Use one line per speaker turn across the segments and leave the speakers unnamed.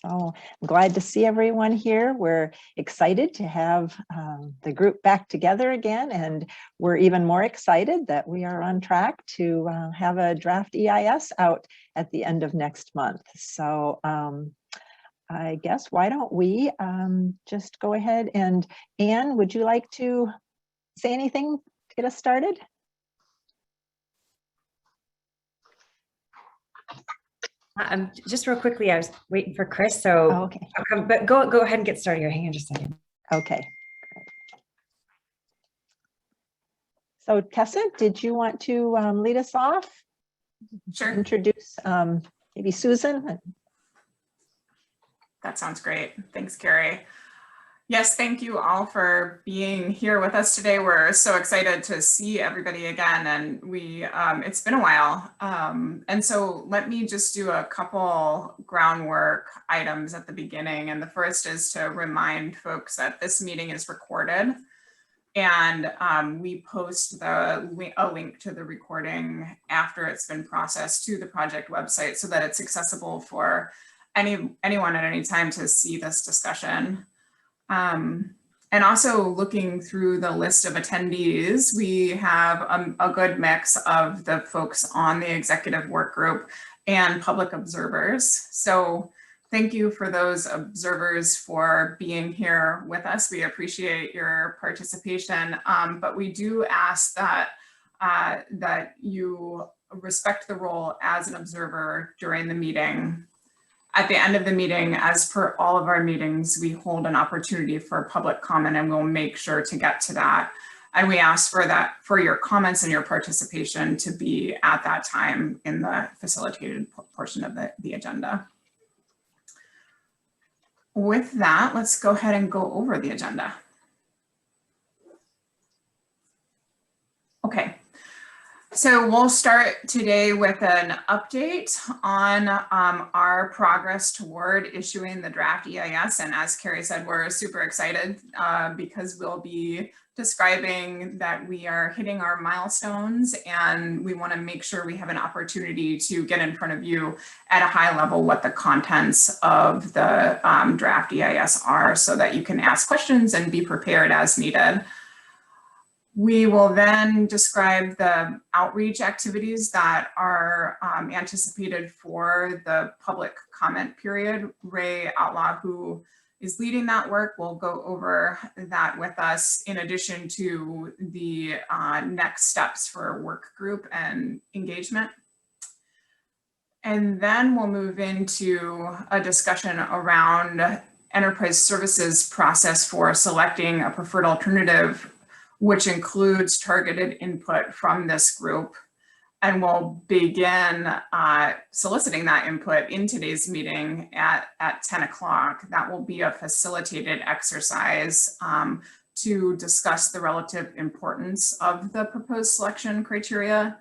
So I'm glad to see everyone here. We're excited to have the group back together again, and we're even more excited that we are on track to have a draft EIS out at the end of next month. So I guess why don't we just go ahead and Anne, would you like to say anything to get us started?
Just real quickly, I was waiting for Chris, so
okay.
I'll come, but go ahead and get started here. Hang on just a second.
Okay. So Tessa, did you want to lead us off?
Sure.
Introduce maybe Susan.
That sounds great. Thanks, Carrie. Yes, thank you all for being here with us today. We're so excited to see everybody again, and it's been a while. And so let me just do a couple groundwork items at the beginning. And the first is to remind folks that this meeting is recorded, and we post a link to the recording after it's been processed to the project website so that it's accessible for anyone at any time to see this discussion. And also looking through the list of attendees, we have a good mix of the folks on the executive work group and public observers. So thank you for those observers for being here with us. We appreciate your participation, but we do ask that, that you respect the role as an observer during the meeting. At the end of the meeting, as per all of our meetings, we hold an opportunity for public comment, and we'll make sure to get to that. And we ask for your comments and your participation to be at that time in the facilitated portion of the agenda. With that, let's go ahead and go over the agenda. Okay. So we'll start today with an update on our progress toward issuing the draft EIS. And as Carrie said, we're super excited because we'll be describing that we are hitting our milestones, and we want to make sure we have an opportunity to get in front of you at a high level what the contents of the draft EIS are, so that you can ask questions and be prepared as needed. We will then describe the outreach activities that are anticipated for the public comment period. Ray Outlaw, who is leading that work, will go over that with us, in addition to the next steps for work group and engagement. And then we'll move into a discussion around enterprise services process for selecting a preferred alternative, which includes targeted input from this group. And we'll begin soliciting that input in today's meeting at 10 o'clock. That will be a facilitated exercise to discuss the relative importance of the proposed selection criteria.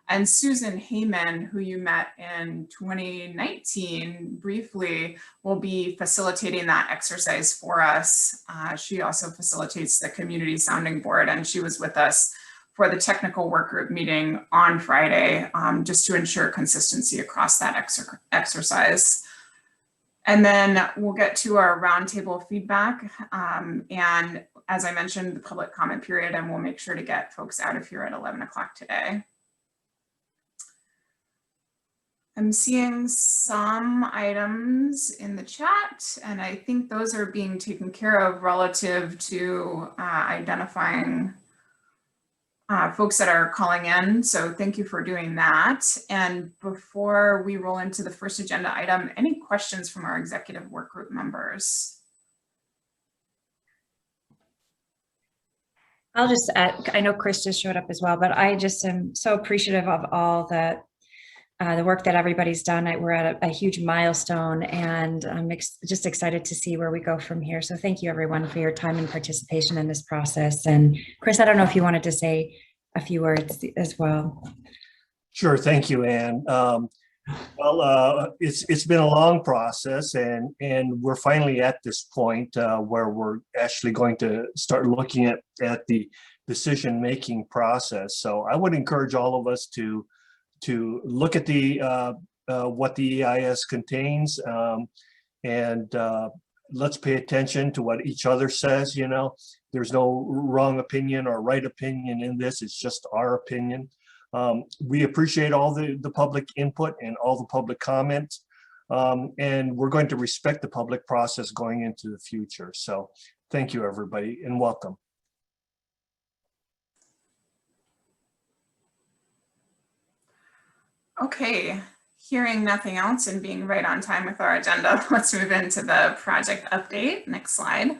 And Susan Heyman, who you met in 2019 briefly, will be facilitating that exercise for us. She also facilitates the community sounding board, and she was with us for the technical work group meeting on Friday, just to ensure consistency across that exercise. And then we'll get to our roundtable feedback. And as I mentioned, the public comment period, and we'll make sure to get folks out of here at 11 o'clock today. I'm seeing some items in the chat, and I think those are being taken care of relative to identifying folks that are calling in. So thank you for doing that. And before we roll into the first agenda item, any questions from our executive work group members?
I'll just add, I know Chris just showed up as well, but I just am so appreciative of all the work that everybody's done. We're at a huge milestone, and I'm just excited to see where we go from here. So thank you everyone for your time and participation in this process. And Chris, I don't know if you wanted to say a few words as well.
Sure, thank you, Anne. Well, it's been a long process, and we're finally at this point where we're actually going to start looking at the decision-making process. So I would encourage all of us to look at the what the EIS contains, and let's pay attention to what each other says. You know, there's no wrong opinion or right opinion in this. It's just our opinion. We appreciate all the public input and all the public comments. And we're going to respect the public process going into the future. So thank you, everybody, and welcome.
Okay, hearing nothing else and being right on time with our agenda, let's move into the project update. Next slide.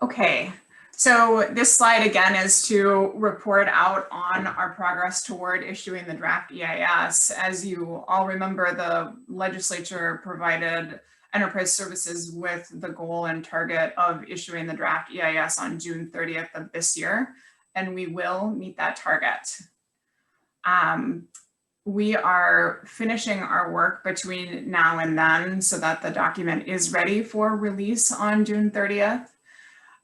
Okay, so this slide again is to report out on our progress toward issuing the draft EIS. As you all remember, the legislature provided enterprise services with the goal and target of issuing the draft EIS on June 30th of this year, and we will meet that target. We are finishing our work between now and then so that the document is ready for release on June 30th.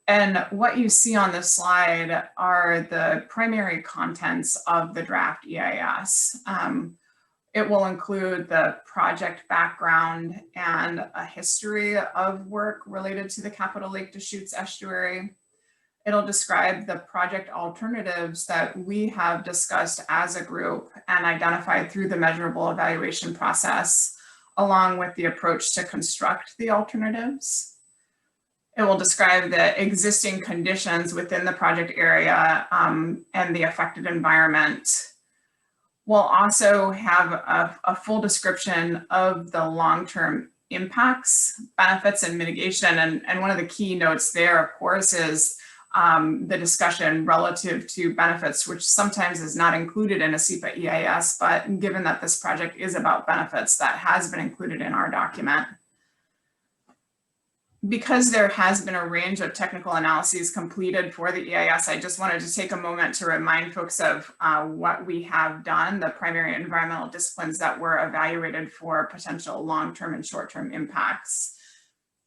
And what you see on the slide are the primary contents of the draft EIS. It will include the project background and a history of work related to the Capitol Lake Deschutes estuary. It'll describe the project alternatives that we have discussed as a group and identified through the measurable evaluation process, along with the approach to construct the alternatives. It will describe the existing conditions within the project area and the affected environment. We'll also have a full description of the long-term impacts, benefits, and mitigation. And one of the key notes there, of course, is the discussion relative to benefits, which sometimes is not included in a SEPA EIS, but given that this project is about benefits, that has been included in our document. Because there has been a range of technical analyses completed for the EIS, I just wanted to take a moment to remind folks of what we have done, the primary environmental disciplines that were evaluated for potential long-term and short-term impacts.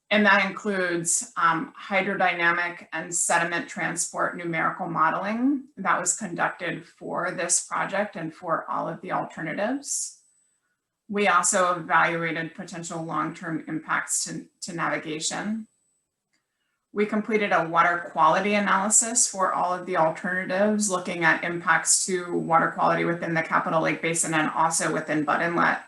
And that includes hydrodynamic and sediment transport numerical modeling that was conducted for this project and for all of the alternatives. We also evaluated potential long-term impacts to navigation. We completed a water quality analysis for all of the alternatives, looking at impacts to water quality within the Capitol Lake Basin and also within Butt Inlet.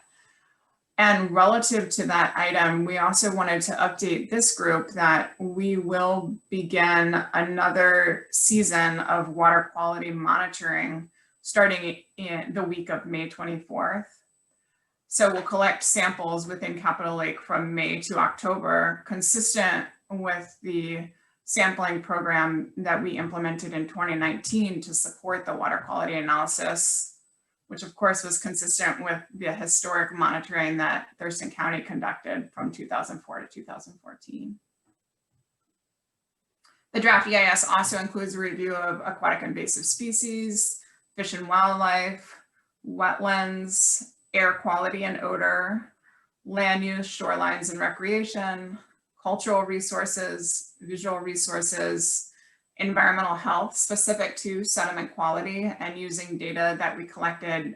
And relative to that item, we also wanted to update this group that we will begin another season of water quality monitoring starting in the week of May 24th. So we'll collect samples within Capitol Lake from May to October, consistent with the sampling program that we implemented in 2019 to support the water quality analysis, which of course was consistent with the historic monitoring that Thurston County conducted from 2004 to 2014. The draft EIS also includes a review of aquatic invasive species, fish and wildlife, wetlands, air quality and odor, land use, shorelines and recreation, cultural resources, visual resources, environmental health specific to sediment quality and using data that we collected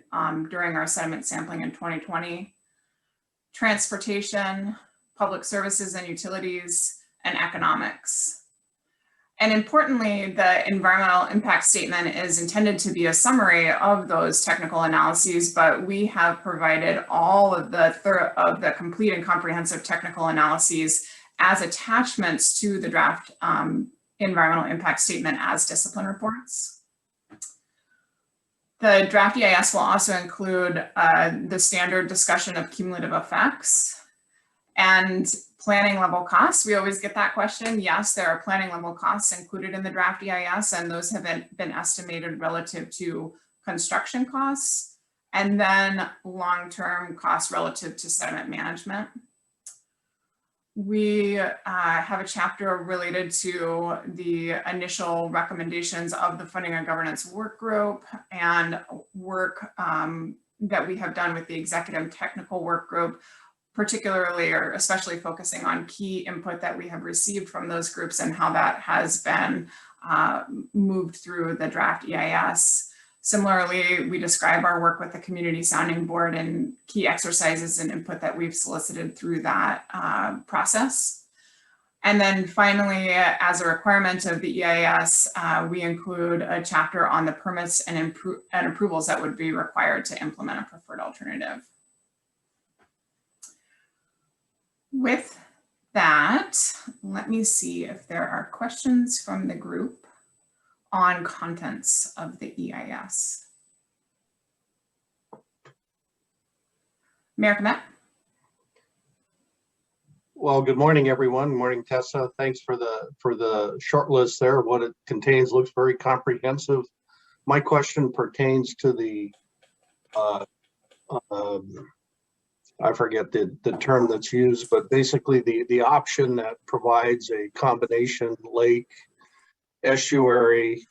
during our sediment sampling in 2020, transportation, public services and utilities, and economics. And importantly, the environmental impact statement is intended to be a summary of those technical analyses, but we have provided all of the complete and comprehensive technical analyses as attachments to the draft environmental impact statement as discipline reports. The draft EIS will also include the standard discussion of cumulative effects and planning level costs. We always get that question. Yes, there are planning level costs included in the draft EIS, and those have been estimated relative to construction costs, and then long-term costs relative to sediment management. We have a chapter related to the initial recommendations of the Funding and Governance Work Group and work that we have done with the Executive Technical Work Group, particularly or especially focusing on key input that we have received from those groups and how that has been moved through the draft EIS. Similarly, we describe our work with the Community Sounding Board and key exercises and input that we've solicited through that process. And then finally, as a requirement of the EIS, we include a chapter on the permits and approvals that would be required to implement a preferred alternative. With that, let me see if there are questions from the group on contents of the EIS. Mayor Kmet?
Well, good morning, everyone. Morning, Tessa. Thanks for the short list there. What it contains looks very comprehensive. My question pertains to the I forget the term that's used, but basically the option that provides a combination lake estuary.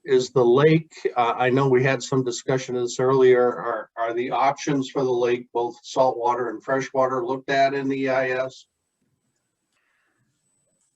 Is the lake, I know we had some discussion of this earlier, are the options for the lake, both saltwater and freshwater, looked at in the EIS?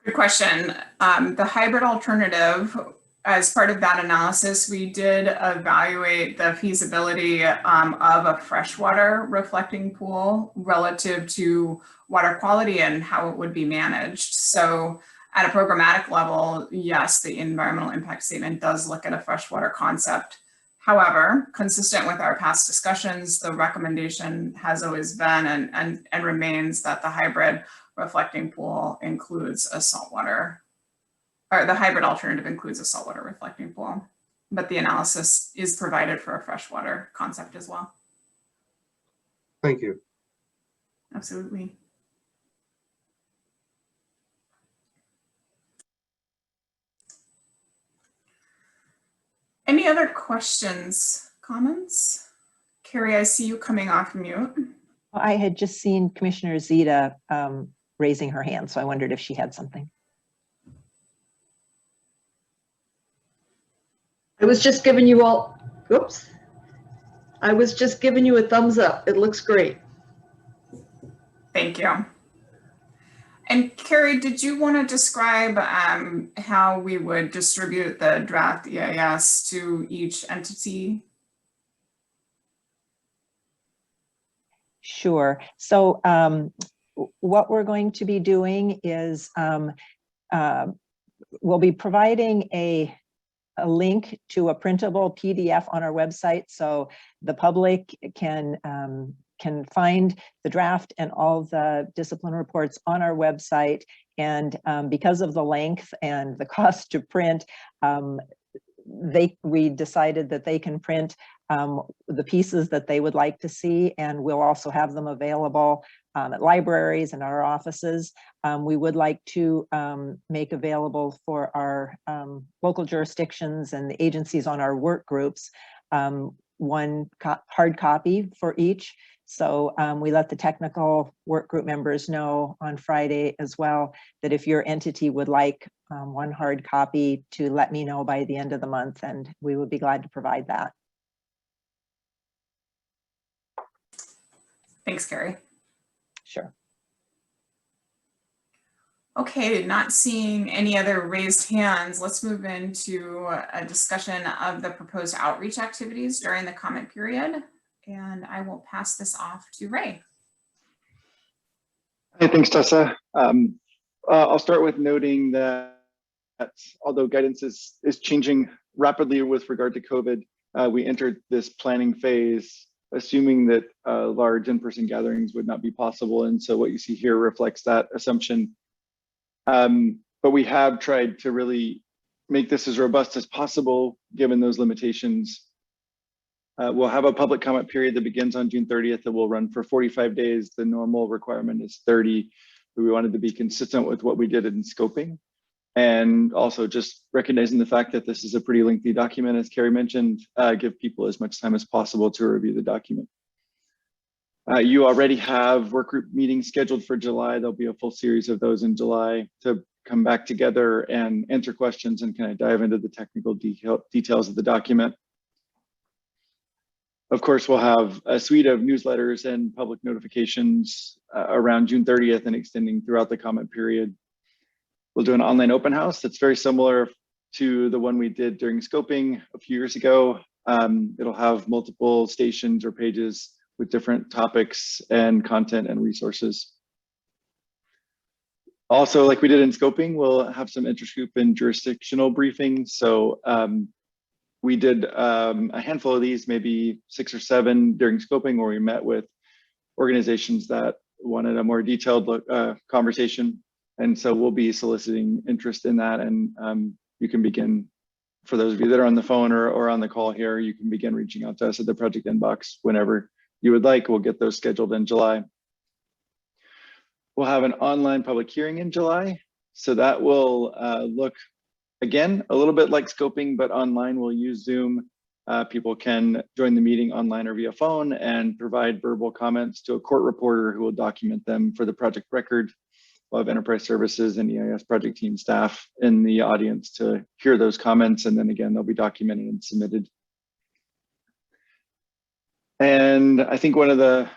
Good question. The hybrid alternative, as part of that analysis, we did evaluate the feasibility of a freshwater reflecting pool relative to water quality and how it would be managed. So at a programmatic level, yes, the environmental impact statement does look at a freshwater concept. However, consistent with our past discussions, the recommendation has always been and remains that the hybrid reflecting pool includes a saltwater, or the hybrid alternative includes a saltwater reflecting pool, but the analysis is provided for a freshwater concept as well.
Thank you.
Absolutely. Any other questions, comments? Carrie, I see you coming off mute.
I had just seen Commissioner Zita raising her hand, so I wondered if she had something.
I was just giving you all, whoops. I was just giving you a thumbs up. It looks great.
Thank you. And Carrie, did you want to describe how we would distribute the draft EIS to each entity?
Sure. So what we're going to be doing is we'll be providing a link to a printable PDF on our website, so the public can find the draft and all the discipline reports on our website. And because of the length and the cost to print, we decided that they can print the pieces that they would like to see, and we'll also have them available at libraries and our offices. We would like to make available for our local jurisdictions and the agencies on our work groups one hard copy for each. So we let the technical work group members know on Friday as well that if your entity would like one hard copy, to let me know by the end of the month, and we would be glad to provide that.
Thanks, Carrie.
Sure.
Okay, not seeing any other raised hands, let's move into a discussion of the proposed outreach activities during the comment period. And I will pass this off to Ray.
Hey, thanks, Tessa. I'll start with noting that although guidance is changing rapidly with regard to COVID, we entered this planning phase assuming that large in-person gatherings would not be possible. And so what you see here reflects that assumption. But we have tried to really make this as robust as possible given those limitations. We'll have a public comment period that begins on June 30th that will run for 45 days. The normal requirement is 30, but we wanted to be consistent with what we did in scoping. And also just recognizing the fact that this is a pretty lengthy document, as Carrie mentioned, give people as much time as possible to review the document. You already have work group meetings scheduled for July. There'll be a full series of those in July to come back together and answer questions and kind of dive into the technical details of the document. Of course, we'll have a suite of newsletters and public notifications around June 30th and extending throughout the comment period. We'll do an online open house that's very similar to the one we did during scoping a few years ago. It'll have multiple stations or pages with different topics and content and resources. Also, like we did in scoping, we'll have some interest group and jurisdictional briefings. So we did a handful of these, maybe 6 or 7 during scoping, where we met with organizations that wanted a more detailed conversation. And so we'll be soliciting interest in that. And you can begin, for those of you that are on the phone or on the call here, you can begin reaching out to us at the project inbox whenever you would like. We'll get those scheduled in July. We'll have an online public hearing in July. So that will look, again, a little bit like scoping, but online. We'll use Zoom. People can join the meeting online or via phone and provide verbal comments to a court reporter who will document them for the project record. We'll have enterprise services and EIS project team staff in the audience to hear those comments. And then again, they'll be documented and submitted. And I think one of the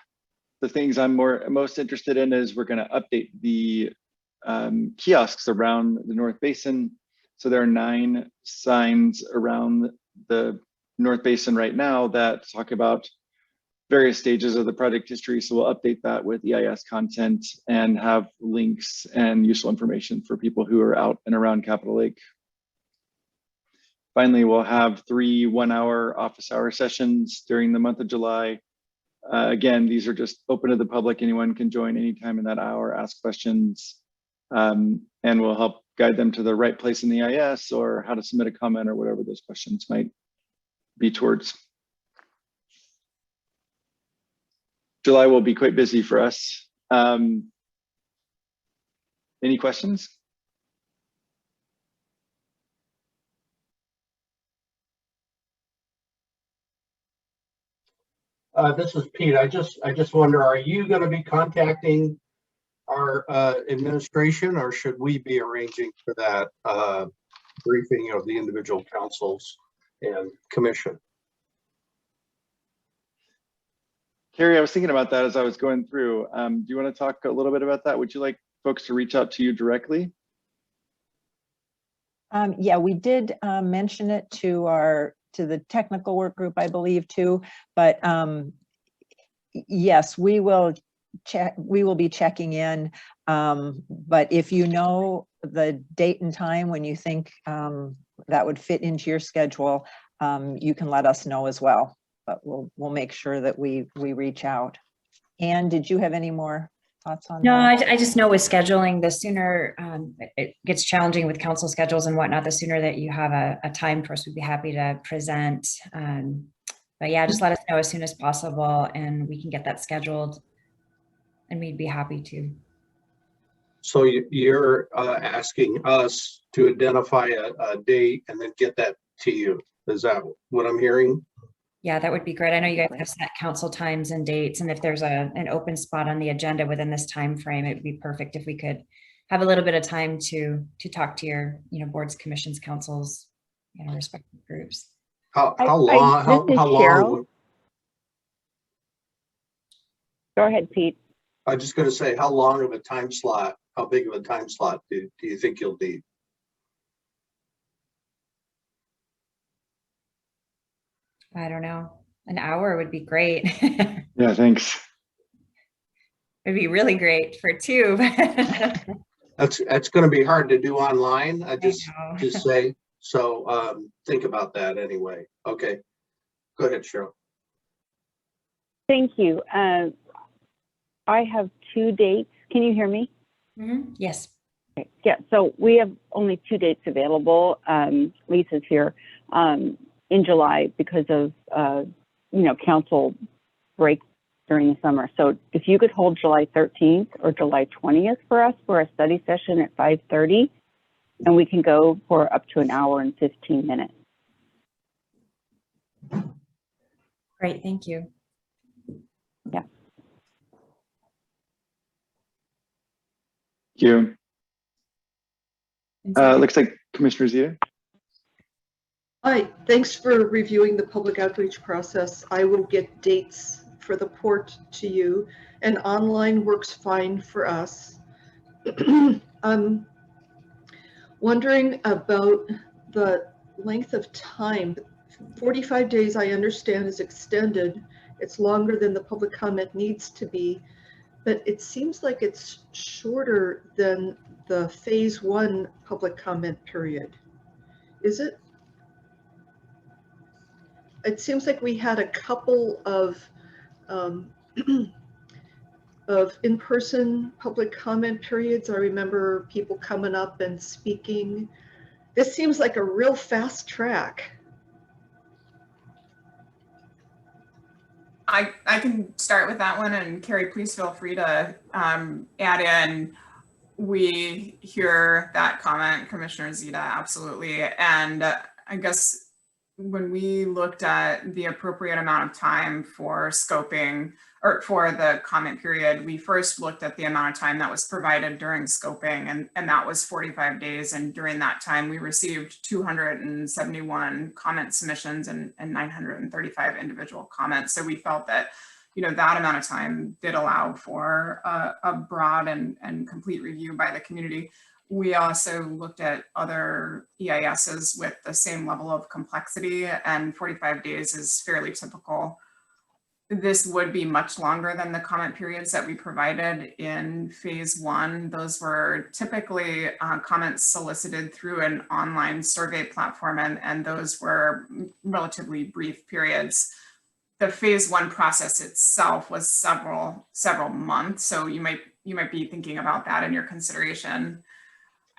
things I'm most interested in is we're going to update the kiosks around the North Basin. So there are 9 signs around the North Basin right now that talk about various stages of the project history. So we'll update that with EIS content and have links and useful information for people who are out and around Capitol Lake. Finally, we'll have 3 one-hour office hour sessions during the month of July. Again, these are just open to the public. Anyone can join anytime in that hour, ask questions, and we'll help guide them to the right place in the EIS or how to submit a comment or whatever those questions might be towards. July will be quite busy for us. Any questions?
This is Pete. I just wonder, are you going to be contacting our administration, or should we be arranging for that briefing of the individual councils and commission?
Carrie, I was thinking about that as I was going through. Do you want to talk a little bit about that? Would you like folks to reach out to you directly?
Yeah, we did mention it to the technical work group, I believe, too. But yes, we will be checking in. But if you know the date and time when you think that would fit into your schedule, you can let us know as well. But we'll make sure that we reach out. Anne, did you have any more thoughts on
No,
that?
I just know with scheduling, the sooner it gets challenging with council schedules and whatnot, the sooner that you have a time for us, we'd be happy to present. But yeah, just let us know as soon as possible and we can get that scheduled and we'd be happy to.
So you're asking us to identify a date and then get that to you. Is that what I'm hearing?
Yeah, that would be great. I know you guys have set council times and dates, and if there's an open spot on the agenda within this time frame, it would be perfect if we could have a little bit of time to talk to your, boards, commissions, councils, respective groups.
How long?
This is Cheryl. Go ahead, Pete.
I'm just going to say, how long of a time slot? How big of a time slot do you think you'll need?
I don't know. An hour would be great.
Yeah, thanks.
It'd be really great for 2.
That's going to be hard to do online. I just
know.
say so. Think about that anyway. Okay, go ahead, Cheryl.
Thank you. I have 2 dates. Can you hear me?
Mm-hmm. Yes.
Okay. Yeah, so we have only 2 dates available. Lisa's here in July because of, council break during the summer. So if you could hold July 13th or July 20th for us for a study session at 5:30, and we can go for up to an hour and 15 minutes.
Great. Thank you.
Yeah.
Thank you. Looks like Commissioner Zia.
Hi, thanks for reviewing the public outreach process. I will get dates for the port to you, and online works fine for us. I'm wondering about the length of time. 45 days, I understand, is extended. It's longer than the public comment needs to be, but it seems like it's shorter than the phase 1 public comment period. Is it? It seems like we had a couple of of in-person public comment periods. I remember people coming up and speaking. This seems like a real fast track.
I can start with that one, and Carrie, please feel free to add in. We hear that comment, Commissioner Zita, absolutely. And I guess when we looked at the appropriate amount of time for scoping or for the comment period, we first looked at the amount of time that was provided during scoping, and that was 45 days. And during that time, we received 271 comment submissions and 935 individual comments. So we felt that, you know, that amount of time did allow for a broad and complete review by the community. We also looked at other EISs with the same level of complexity, and 45 days is fairly typical. This would be much longer than the comment periods that we provided in phase 1. Those were typically comments solicited through an online survey platform, and those were relatively brief periods. The phase 1 process itself was several months, so you might be thinking about that in your consideration.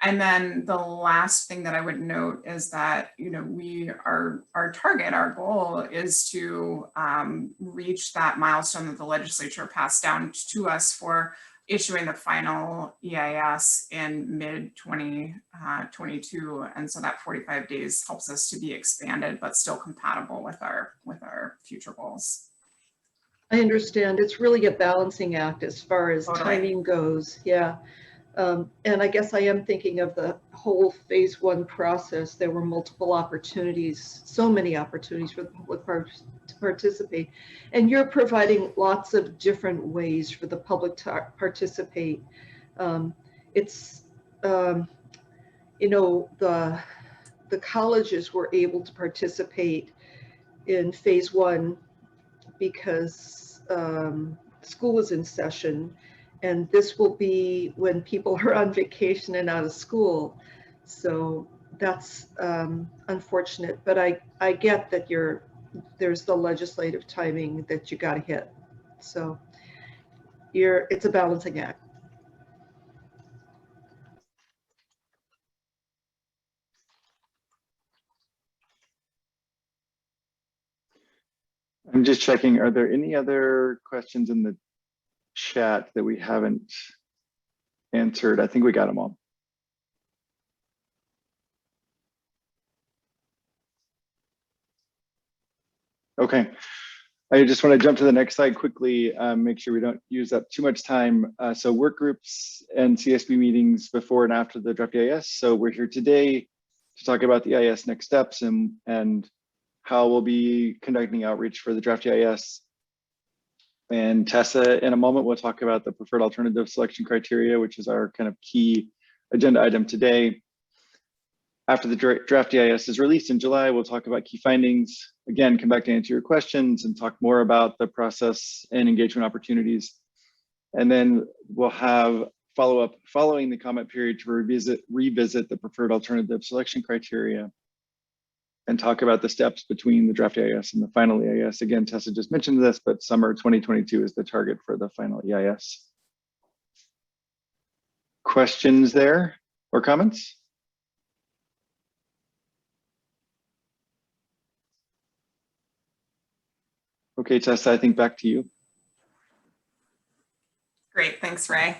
And then the last thing that I would note is that, you know, our target, our goal is to reach that milestone that the legislature passed down to us for issuing the final EIS in mid-2022. And so that 45 days helps us to be expanded, but still compatible with our future goals.
I understand. It's really a balancing act as far as timing goes. Yeah. And I guess I am thinking of the whole phase 1 process. There were multiple opportunities, so many opportunities for the public to participate. And you're providing lots of different ways for the public to participate. You know, the colleges were able to participate in phase 1 because school was in session. And this will be when people are on vacation and out of school. So that's unfortunate, but I get that there's the legislative timing that you got to hit. So it's a balancing act.
I'm just checking, are there any other questions in the chat that we haven't answered? I think we got them all. Okay, I just want to jump to the next slide quickly, make sure we don't use up too much time. So work groups and CSB meetings before and after the draft EIS. So we're here today to talk about the EIS next steps and how we'll be conducting outreach for the draft EIS. And Tessa, in a moment, we'll talk about the preferred alternative selection criteria, which is our kind of key agenda item today. After the draft EIS is released in July, we'll talk about key findings. Again, come back to answer your questions and talk more about the process and engagement opportunities. And then we'll have follow-up following the comment period to revisit the preferred alternative selection criteria and talk about the steps between the draft EIS and the final EIS. Again, Tessa just mentioned this, but summer 2022 is the target for the final EIS. Questions there or comments? Okay, Tessa, I think back to you.
Great, thanks, Ray.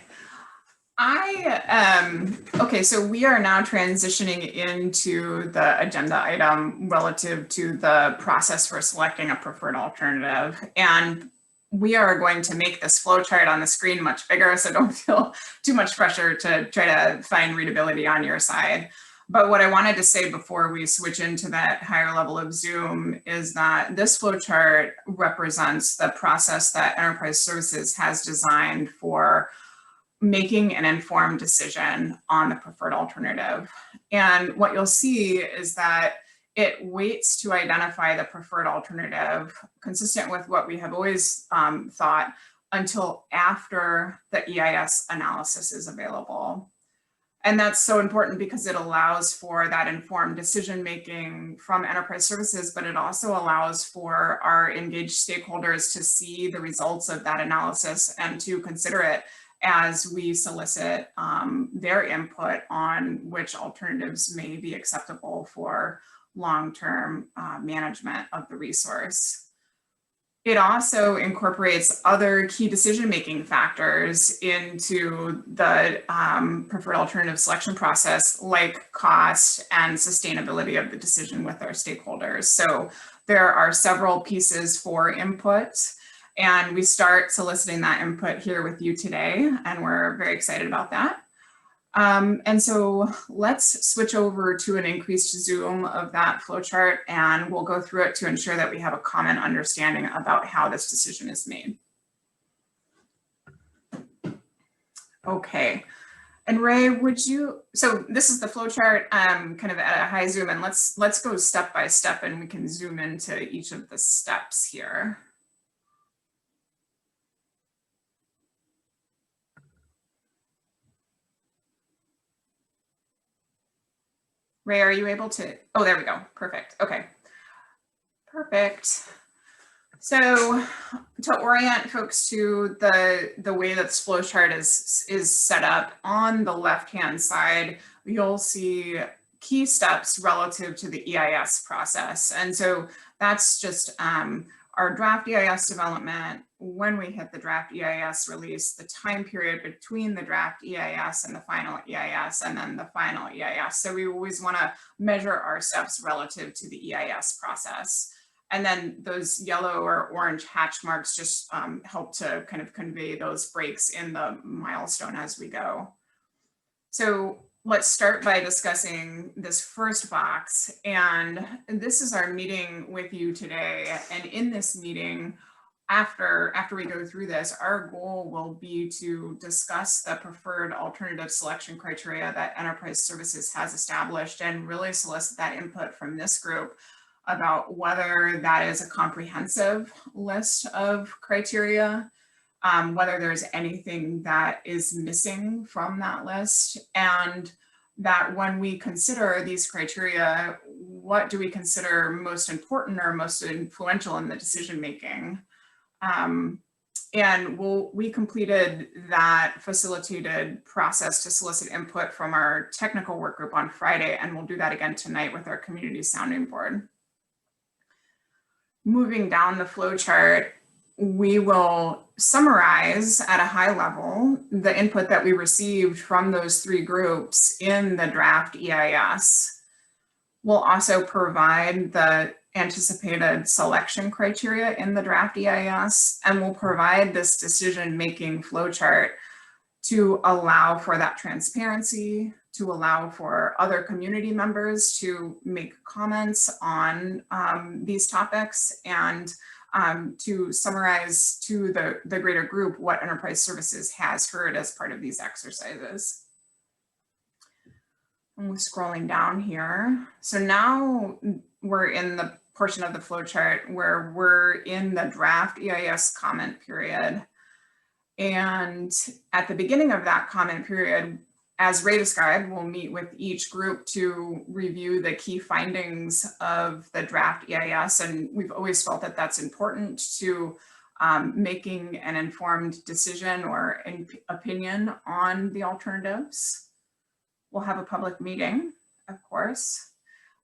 Okay, so we are now transitioning into the agenda item relative to the process for selecting a preferred alternative. And we are going to make this flow chart on the screen much bigger, so don't feel too much pressure to try to find readability on your side. But what I wanted to say before we switch into that higher level of Zoom is that this flow chart represents the process that Enterprise Services has designed for making an informed decision on the preferred alternative. And what you'll see is that it waits to identify the preferred alternative, consistent with what we have always thought, until after the EIS analysis is available. And that's so important because it allows for that informed decision-making from enterprise services, but it also allows for our engaged stakeholders to see the results of that analysis and to consider it as we solicit their input on which alternatives may be acceptable for long-term management of the resource. It also incorporates other key decision-making factors into the preferred alternative selection process, like cost and sustainability of the decision with our stakeholders. So there are several pieces for input, and we start soliciting that input here with you today, and we're very excited about that. And so let's switch over to an increased zoom of that flowchart, and we'll go through it to ensure that we have a common understanding about how this decision is made. Okay, and Ray, would you, so this is the flowchart kind of at a high zoom, and let's go step by step, and we can zoom into each of the steps here. Ray, are you able to? Oh, there we go. Perfect. Okay. Perfect. So to orient folks to the way that this flowchart is set up, on the left-hand side, you'll see key steps relative to the EIS process. And so that's just our draft EIS development, when we hit the draft EIS release, the time period between the draft EIS and the final EIS, and then the final EIS. So we always want to measure our steps relative to the EIS process. And then those yellow or orange hatch marks just help to kind of convey those breaks in the milestone as we go. So let's start by discussing this first box. And this is our meeting with you today. And in this meeting, after we go through this, our goal will be to discuss the preferred alternative selection criteria that Enterprise Services has established, and really solicit that input from this group about whether that is a comprehensive list of criteria, whether there's anything that is missing from that list, and that when we consider these criteria, what do we consider most important or most influential in the decision making? And we completed that facilitated process to solicit input from our technical work group on Friday, and we'll do that again tonight with our community sounding board. Moving down the flow chart, we will summarize at a high level the input that we received from those three groups in the draft EIS. We'll also provide the anticipated selection criteria in the draft EIS, and we'll provide this decision-making flowchart to allow for that transparency, to allow for other community members to make comments on these topics, and to summarize to the greater group what Enterprise Services has heard as part of these exercises. And we're scrolling down here. So now we're in the portion of the flowchart where we're in the draft EIS comment period. And at the beginning of that comment period, as Ray described, we'll meet with each group to review the key findings of the draft EIS. And we've always felt that that's important to making an informed decision or an opinion on the alternatives. We'll have a public meeting, of course.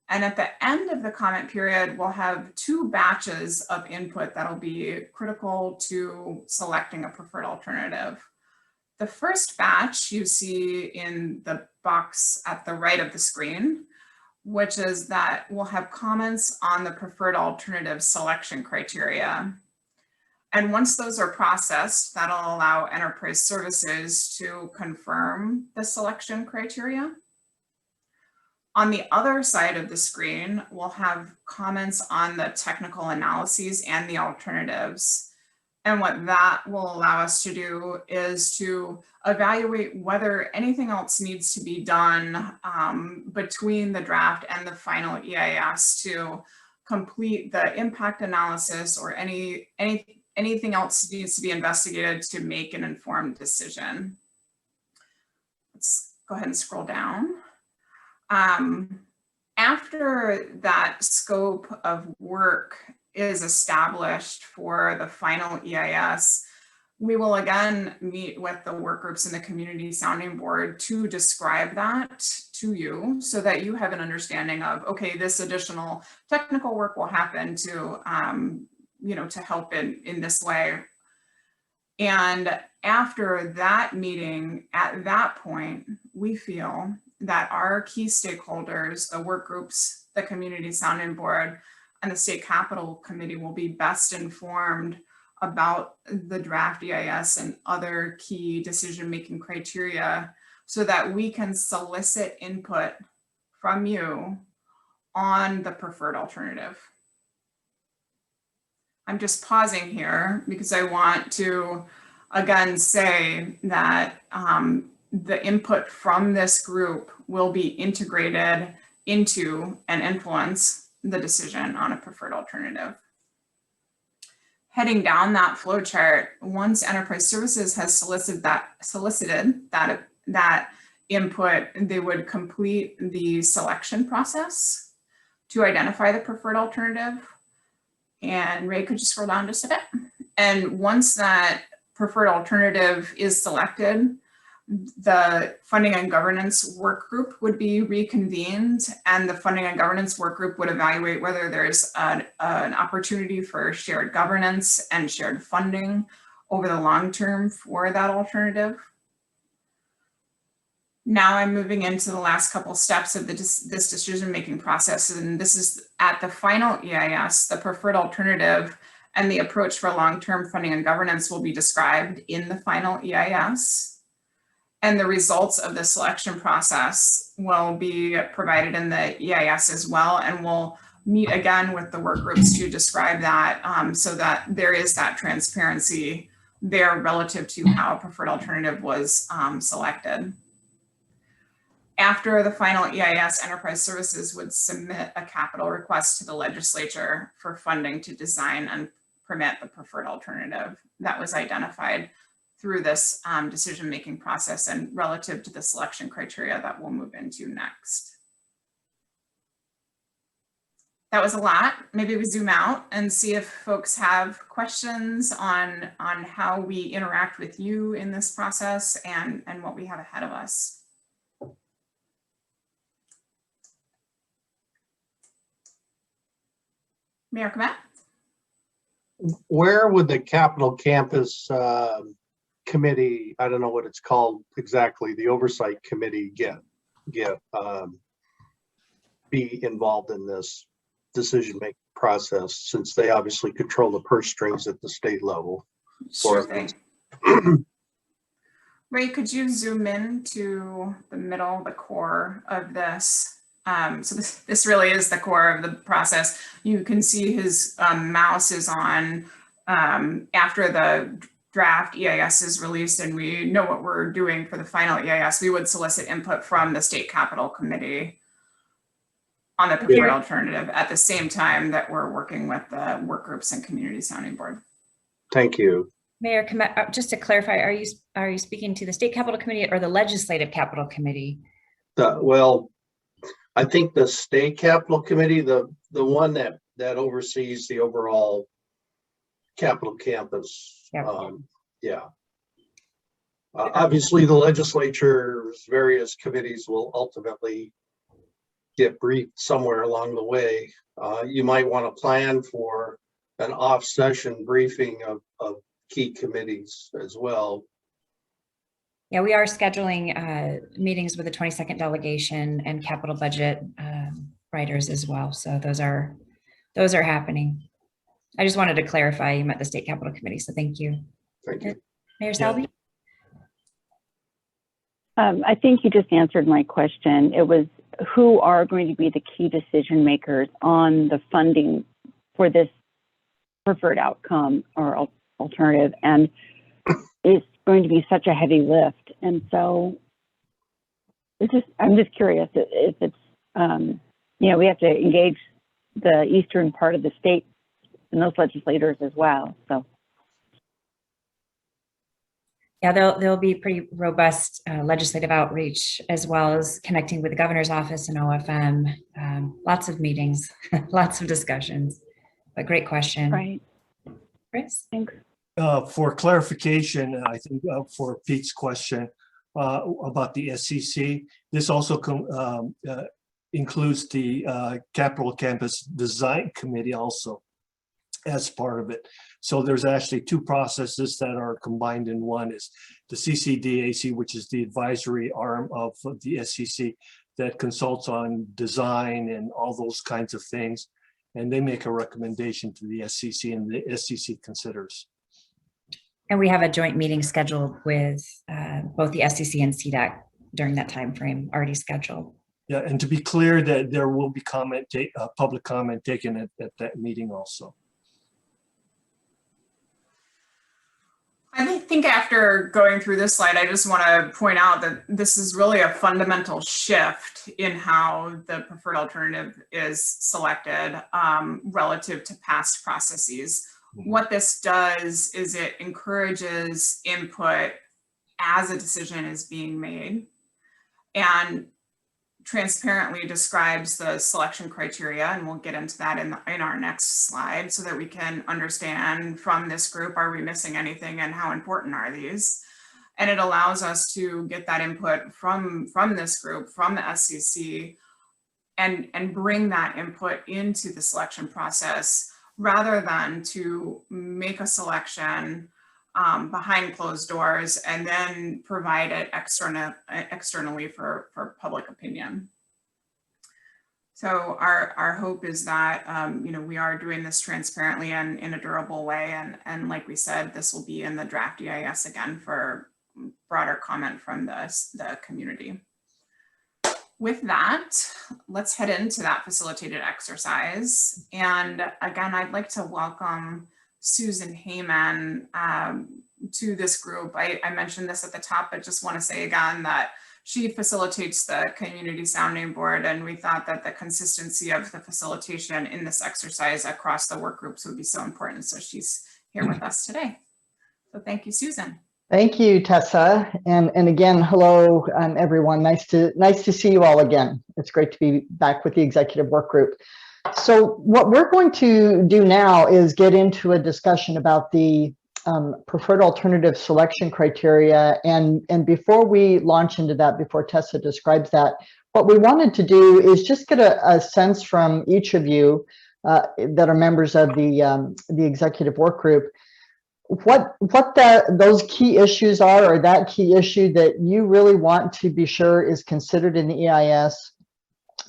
And at the end of the comment period, we'll have two batches of input that'll be critical to selecting a preferred alternative. The first batch you see in the box at the right of the screen, which is that we'll have comments on the preferred alternative selection criteria. And once those are processed, that'll allow Enterprise Services to confirm the selection criteria. On the other side of the screen, we'll have comments on the technical analyses and the alternatives. And what that will allow us to do is to evaluate whether anything else needs to be done between the draft and the final EIS to complete the impact analysis, or anything else needs to be investigated to make an informed decision. Let's go ahead and scroll down. After that scope of work is established for the final EIS, we will again meet with the work groups and the community sounding board to describe that to you, so that you have an understanding of, okay, this additional technical work will happen to, to help in this way. And after that meeting, at that point, we feel that our key stakeholders, the work groups, the community sounding board, and the state capital committee will be best informed about the draft EIS and other key decision-making criteria, so that we can solicit input from you on the preferred alternative. I'm just pausing here because I want to again say that the input from this group will be integrated into and influence the decision on a preferred alternative. Heading down that flow chart, once Enterprise Services has solicited that input, they would complete the selection process to identify the preferred alternative. And Ray, could you scroll down just a bit? And once that preferred alternative is selected, the funding and governance work group would be reconvened, and the funding and governance work group would evaluate whether there's an opportunity for shared governance and shared funding over the long term for that alternative. Now I'm moving into the last couple steps of this decision-making process, and this is at the final EIS, the preferred alternative and the approach for long-term funding and governance will be described in the final EIS. And the results of the selection process will be provided in the EIS as well, and we'll meet again with the work groups to describe that, so that there is that transparency there relative to how a preferred alternative was selected. After the final EIS, Enterprise Services would submit a capital request to the legislature for funding to design and permit the preferred alternative that was identified through this decision-making process and relative to the selection criteria that we'll move into next. That was a lot. Maybe we zoom out and see if folks have questions on how we interact with you in this process and what we have ahead of us. Mayor Comet?
Where would the Capitol Campus committee, I don't know what it's called exactly, the oversight committee be involved in this decision-making process, since they obviously control the purse strings at the state level?
Sure thing. Ray, could you zoom in to the middle, the core of this? So this really is the core of the process. You can see his mouse is on after the draft EIS is released and we know what we're doing for the final EIS, we would solicit input from the state capital committee on the preferred alternative at the same time that we're working with the work groups and community sounding board.
Thank you.
Mayor, just to clarify, are you speaking to the state capital committee or the legislative capital committee?
Well, I think the state capital committee, the one that oversees the overall Capitol campus. Yep. Obviously, the legislature's various committees will ultimately get briefed somewhere along the way. You might want to plan for an off-session briefing of key committees as well.
Yeah, we are scheduling meetings with the 22nd delegation and capital budget writers as well. So those are happening. I just wanted to clarify you met the state capital committee. So thank you.
Thank you.
Mayor Selby?
I think you just answered my question. It was who are going to be the key decision makers on the funding for this preferred outcome or alternative, and it's going to be such a heavy lift. And so I'm just curious if it's, we have to engage the eastern part of the state and those legislators as well. So.
Yeah, there'll be pretty robust legislative outreach, as well as connecting with the governor's office and OFM. Lots of meetings, lots of discussions, but great question.
Right.
Chris?
Thanks.
For clarification, I think for Pete's question about the SCC, this also includes the Capital Campus Design Committee also as part of it. So there's actually two processes that are combined in one. Is the CCDAC, which is the advisory arm of the SCC that consults on design and all those kinds of things. And they make a recommendation to the SCC, and the SCC considers.
And we have a joint meeting scheduled with both the SCC and CDAC during that time frame already scheduled.
Yeah, and to be clear, that there will be public comment taken at that meeting also.
I think after going through this slide, I just want to point out that this is really a fundamental shift in how the preferred alternative is selected relative to past processes. What this does is it encourages input as a decision is being made, and transparently describes the selection criteria, and we'll get into that in our next slide, so that we can understand from this group, are we missing anything and how important are these? And it allows us to get that input from this group, from the SCC, and bring that input into the selection process, rather than to make a selection behind closed doors and then provide it externally for public opinion. So our hope is that we are doing this transparently and in a durable way, and like we said, this will be in the draft EIS again for broader comment from the community. With that, let's head into that facilitated exercise. And again, I'd like to welcome Susan Heyman to this group. I mentioned this at the top, but just want to say again that she facilitates the community sounding board, and we thought that the consistency of the facilitation in this exercise across the work groups would be so important. So she's here with us today. So thank you, Susan.
Thank you, Tessa. And again, hello, everyone. Nice to see you all again. It's great to be back with the executive work group. So what we're going to do now is get into a discussion about the preferred alternative selection criteria. And before we launch into that, before Tessa describes that, what we wanted to do is just get a sense from each of you that are members of the executive work group, what those key issues are, or that key issue that you really want to be sure is considered in the EIS,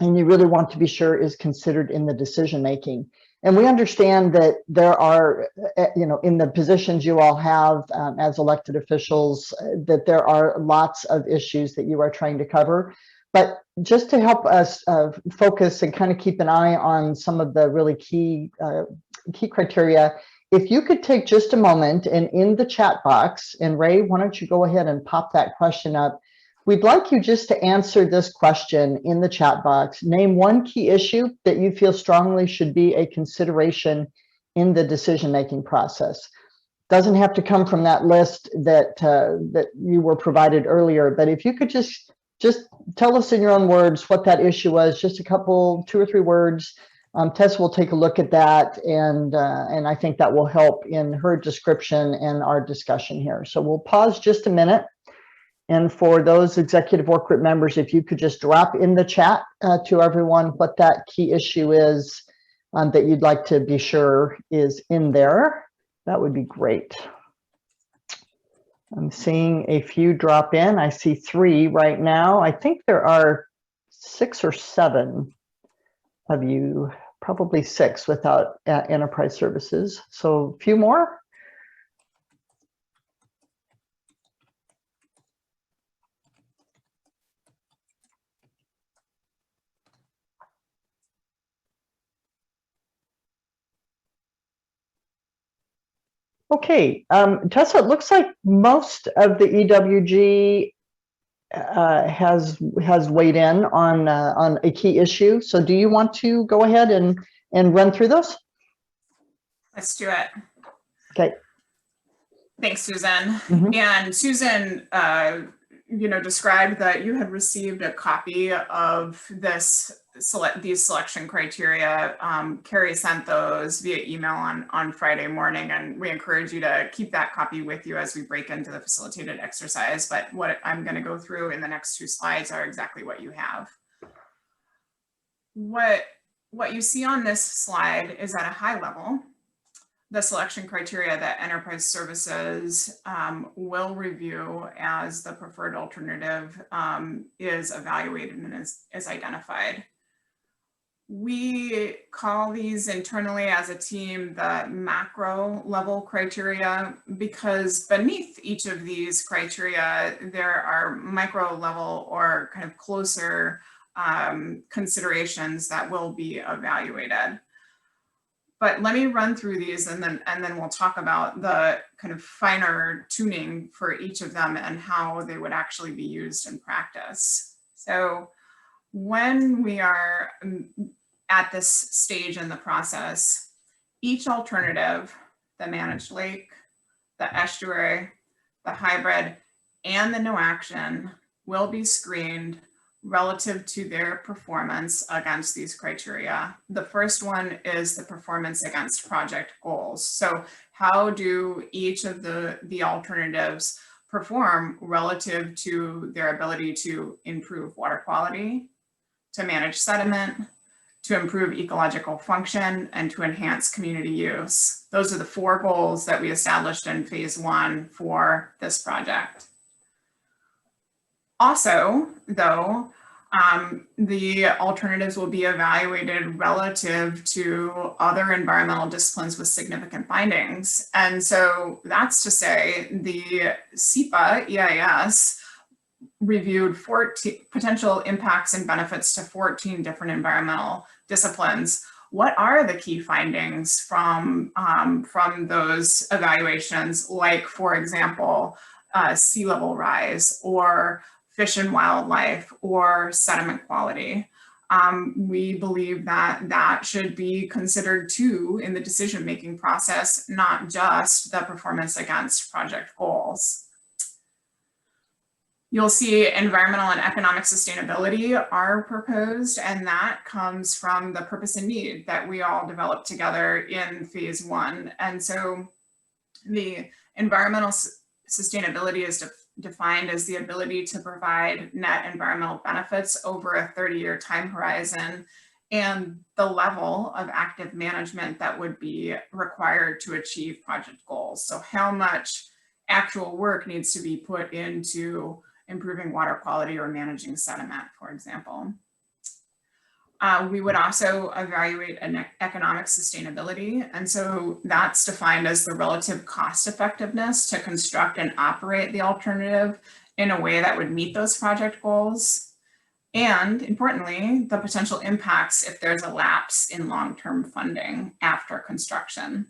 and you really want to be sure is considered in the decision making. And we understand that there are, in the positions you all have as elected officials, that there are lots of issues that you are trying to cover. But just to help us focus and kind of keep an eye on some of the really key criteria, if you could take just a moment and in the chat box, and Ray, why don't you go ahead and pop that question up? We'd like you just to answer this question in the chat box. Name one key issue that you feel strongly should be a consideration in the decision-making process. Doesn't have to come from that list that you were provided earlier, but if you could just tell us in your own words what that issue was, just a couple, 2 or 3 words. Tess will take a look at that, and I think that will help in her description and our discussion here. So we'll pause just a minute. And for those executive work group members, if you could just drop in the chat to everyone what that key issue is that you'd like to be sure is in there, that would be great. I'm seeing a few drop in. I see 3 right now. I think there are 6 or 7 of you, probably 6 without enterprise services. So a few more. Okay, Tessa, it looks like most of the EWG has weighed in on a key issue. So do you want to go ahead and run through those?
Let's do it.
Okay.
Thanks, Susan.
Mhm.
And Susan, described that you had received a copy of these selection criteria. Carrie sent those via email on Friday morning, and we encourage you to keep that copy with you as we break into the facilitated exercise. But what I'm going to go through in the next 2 slides are exactly what you have. What you see on this slide is at a high level the selection criteria that Enterprise Services will review as the preferred alternative is evaluated and is identified. We call these internally as a team the macro level criteria, because beneath each of these criteria, there are micro level or kind of closer considerations that will be evaluated. But let me run through these and then we'll talk about the kind of finer tuning for each of them and how they would actually be used in practice. So when we are at this stage in the process, each alternative, the managed lake, the estuary, the hybrid, and the no action will be screened relative to their performance against these criteria. The first one is the performance against project goals. So how do each of the alternatives perform relative to their ability to improve water quality, to manage sediment, to improve ecological function, and to enhance community use? Those are the 4 goals that we established in phase 1 for this project. Also, though, the alternatives will be evaluated relative to other environmental disciplines with significant findings. And so that's to say the SEPA EIS reviewed 14 potential impacts and benefits to 14 different environmental disciplines. What are the key findings from those evaluations, like, for example, sea level rise, or fish and wildlife, or sediment quality? We believe that should be considered too in the decision-making process, not just the performance against project goals. You'll see environmental and economic sustainability are proposed, and that comes from the purpose and need that we all developed together in phase 1. And so the environmental sustainability is defined as the ability to provide net environmental benefits over a 30-year time horizon, and the level of active management that would be required to achieve project goals. So how much actual work needs to be put into improving water quality or managing sediment, for example. We would also evaluate an economic sustainability. And so that's defined as the relative cost effectiveness to construct and operate the alternative in a way that would meet those project goals. And importantly, the potential impacts if there's a lapse in long-term funding after construction.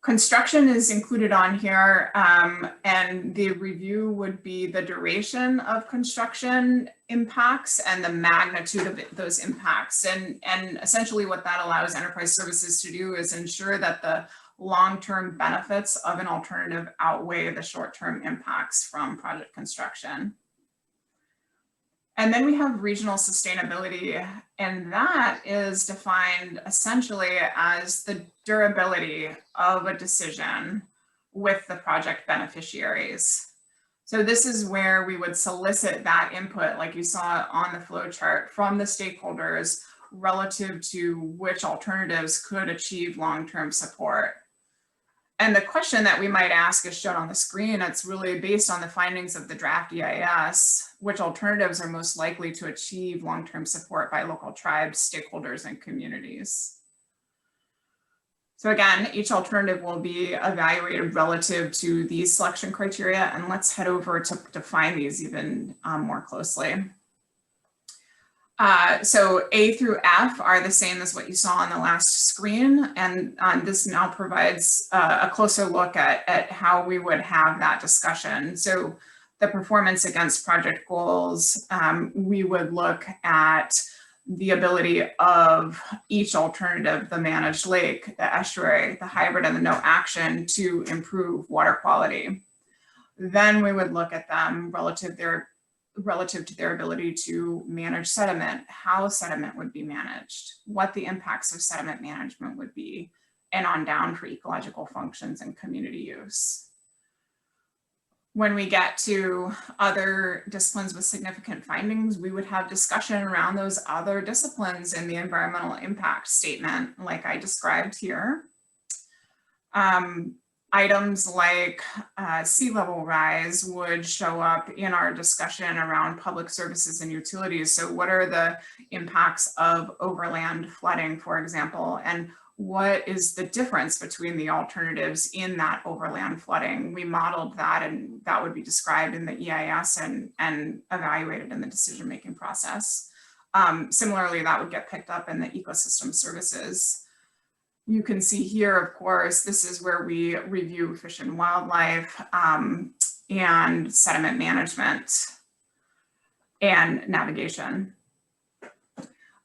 Construction is included on here, and the review would be the duration of construction impacts and the magnitude of those impacts. And essentially what that allows Enterprise Services to do is ensure that the long-term benefits of an alternative outweigh the short-term impacts from project construction. And then we have regional sustainability, and that is defined essentially as the durability of a decision with the project beneficiaries. So this is where we would solicit that input, like you saw on the flow chart, from the stakeholders relative to which alternatives could achieve long-term support. And the question that we might ask is shown on the screen. It's really based on the findings of the draft EIS, which alternatives are most likely to achieve long-term support by local tribes, stakeholders, and communities. So again, each alternative will be evaluated relative to these selection criteria, and let's head over to define these even more closely. So A through F are the same as what you saw on the last screen, and this now provides a closer look at how we would have that discussion. So the performance against project goals, we would look at the ability of each alternative, the managed lake, the estuary, the hybrid, and the no action to improve water quality. Then we would look at them relative to their ability to manage sediment, how sediment would be managed, what the impacts of sediment management would be, and on down for ecological functions and community use. When we get to other disciplines with significant findings, we would have discussion around those other disciplines in the environmental impact statement, like I described here. Items like sea level rise would show up in our discussion around public services and utilities. So what are the impacts of overland flooding, for example, and what is the difference between the alternatives in that overland flooding? We modeled that, and that would be described in the EIS and evaluated in the decision-making process. Similarly, that would get picked up in the ecosystem services. You can see here, of course, this is where we review fish and wildlife and sediment management and navigation.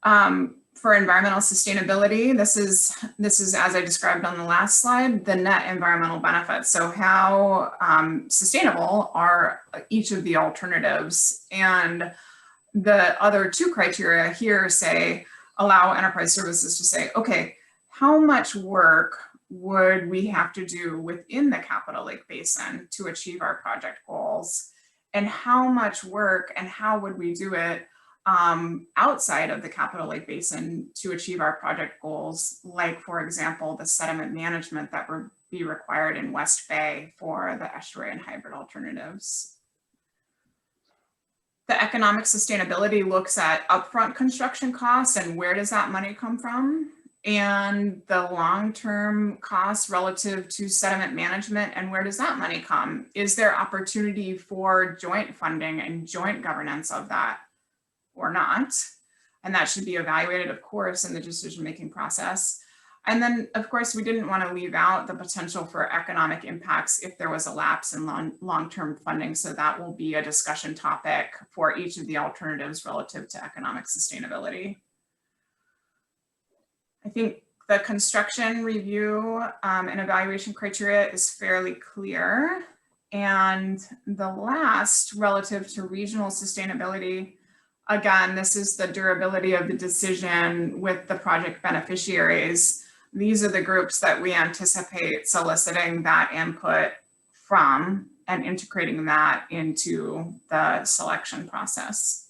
For environmental sustainability, this is, as I described on the last slide, the net environmental benefits. So how sustainable are each of the alternatives? And the other two criteria here say, allow enterprise services to say, okay, how much work would we have to do within the Capitol Lake Basin to achieve our project goals? And how much work and how would we do it outside of the Capitol Lake Basin to achieve our project goals, like, for example, the sediment management that would be required in West Bay for the estuary and hybrid alternatives. The economic sustainability looks at upfront construction costs and where does that money come from, and the long-term costs relative to sediment management and where does that money come? Is there opportunity for joint funding and joint governance of that or not? And that should be evaluated, of course, in the decision-making process. And then, of course, we didn't want to leave out the potential for economic impacts if there was a lapse in long-term funding. So that will be a discussion topic for each of the alternatives relative to economic sustainability. I think the construction review and evaluation criteria is fairly clear. And the last, relative to regional sustainability, again, this is the durability of the decision with the project beneficiaries. These are the groups that we anticipate soliciting that input from and integrating that into the selection process.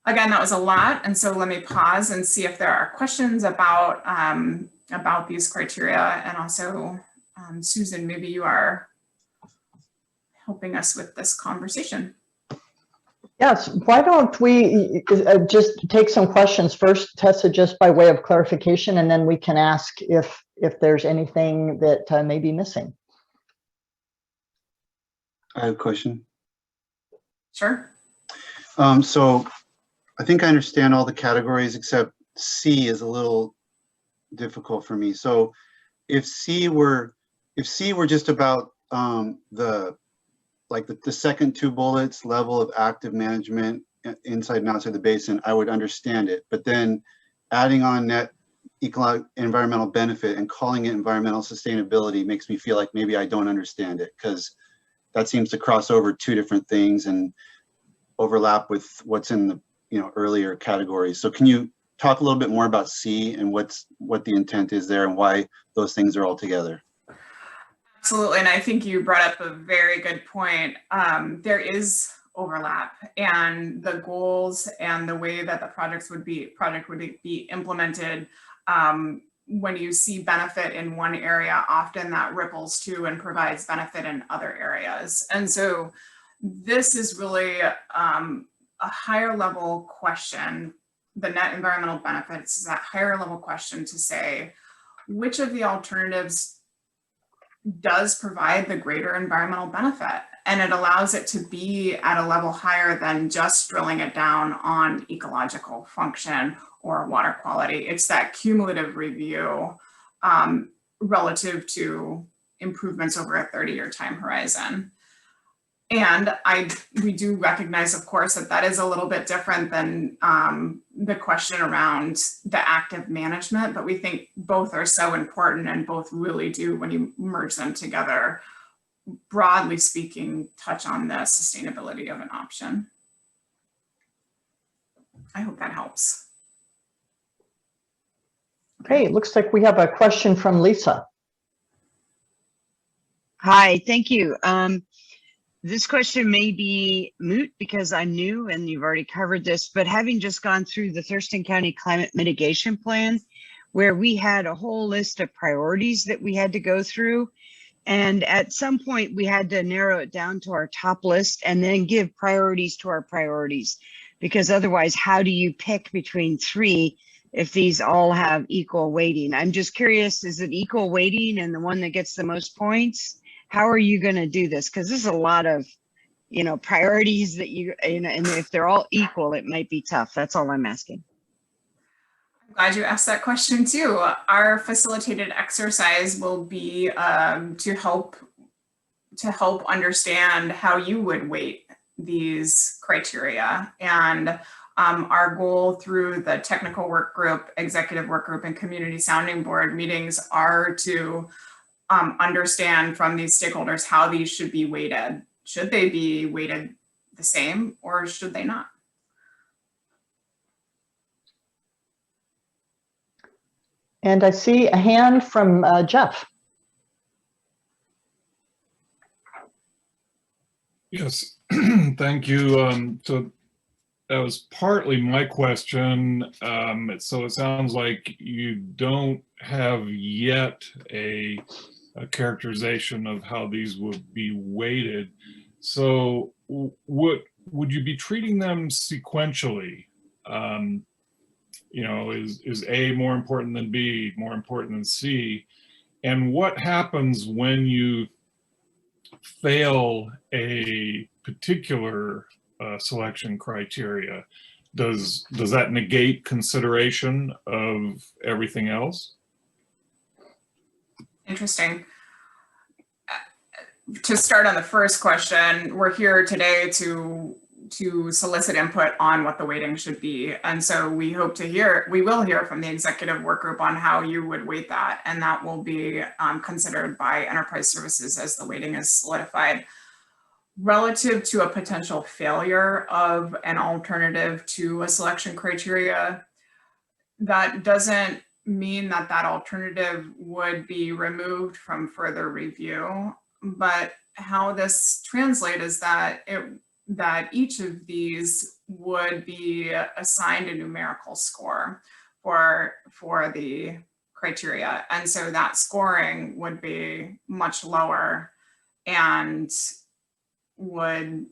Again, that was a lot, and so let me pause and see if there are questions about these criteria. And also, Susan, maybe you are helping us with this conversation.
Yes, why don't we just take some questions first, Tessa, just by way of clarification, and then we can ask if there's anything that may be missing.
I have a question.
Sure.
So I think I understand all the categories except C is a little difficult for me. So if C were just about the second two bullets, level of active management inside and outside the basin, I would understand it. But then adding on net environmental benefit and calling it environmental sustainability makes me feel like maybe I don't understand it, because that seems to cross over two different things and overlap with what's in the earlier categories. So can you talk a little bit more about C and what the intent is there and why those things are all together?
Absolutely, and I think you brought up a very good point. There is overlap, and the goals and the way that the project would be implemented. When you see benefit in one area, often that ripples to and provides benefit in other areas. And so this is really a higher level question. The net environmental benefits is that higher level question to say, which of the alternatives does provide the greater environmental benefit, and it allows it to be at a level higher than just drilling it down on ecological function or water quality. It's that cumulative review relative to improvements over a 30-year time horizon. And we do recognize, of course, that that is a little bit different than the question around the active management, but we think both are so important and both really do, when you merge them together, broadly speaking, touch on the sustainability of an option. I hope that helps.
Okay, it looks like we have a question from Lisa.
Hi, thank you. This question may be moot because I'm new and you've already covered this, but having just gone through the Thurston County Climate Mitigation Plan, where we had a whole list of priorities that we had to go through, and at some point we had to narrow it down to our top list and then give priorities to our priorities, because otherwise how do you pick between three if these all have equal weighting? I'm just curious, is it equal weighting and the one that gets the most points? How are you going to do this? Because this is a lot of, priorities that and if they're all equal, it might be tough. That's all I'm asking.
I'm glad you asked that question too. Our facilitated exercise will be to help understand how you would weight these criteria. And our goal through the technical work group, executive work group, and community sounding board meetings are to understand from these stakeholders how these should be weighted. Should they be weighted the same or should they not?
And I see a hand from Jeff.
Yes, thank you. So that was partly my question. So it sounds like you don't have yet a characterization of how these would be weighted. So would you be treating them sequentially? Is A more important than B, more important than C? And what happens when you fail a particular selection criteria? Does that negate consideration of everything else?
Interesting. To start on the first question, we're here today to solicit input on what the weighting should be. And so we will hear from the executive work group on how you would weight that. And that will be considered by enterprise services as the weighting is solidified. Relative to a potential failure of an alternative to a selection criteria, that doesn't mean that that alternative would be removed from further review. But how this translates is that each of these would be assigned a numerical score for the criteria. And so that scoring would be much lower and would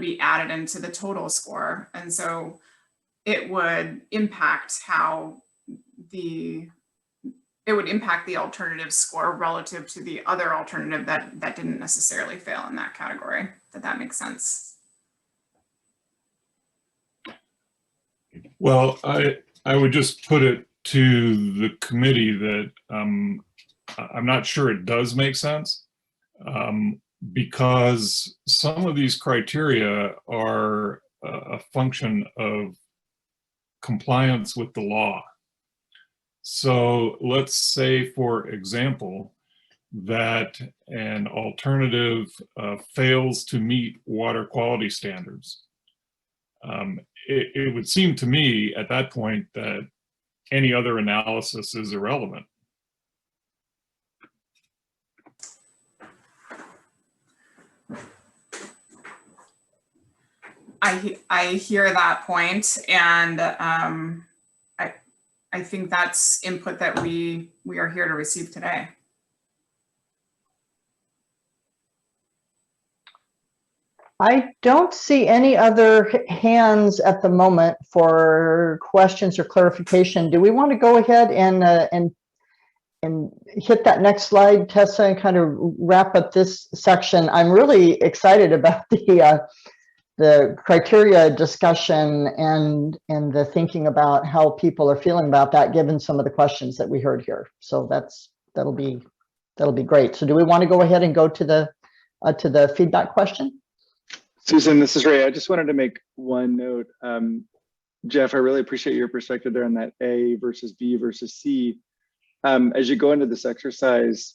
be added into the total score. And so it would impact the alternative score relative to the other alternative that didn't necessarily fail in that category. Did that make sense?
Well, I would just put it to the committee that I'm not sure it does make sense, because some of these criteria are a function of compliance with the law. So let's say, for example, that an alternative fails to meet water quality standards. It would seem to me at that point that any other analysis is irrelevant.
I hear that point, and I think that's input that we are here to receive today.
I don't see any other hands at the moment for questions or clarification. Do we want to go ahead and hit that next slide, Tessa, and kind of wrap up this section. I'm really excited about the criteria discussion and the thinking about how people are feeling about that, given some of the questions that we heard here. So that'll be great. So do we want to go ahead and go to the feedback question?
Susan, this is Ray. I just wanted to make one note. Jeff, I really appreciate your perspective there on that A versus B versus C. As you go into this exercise,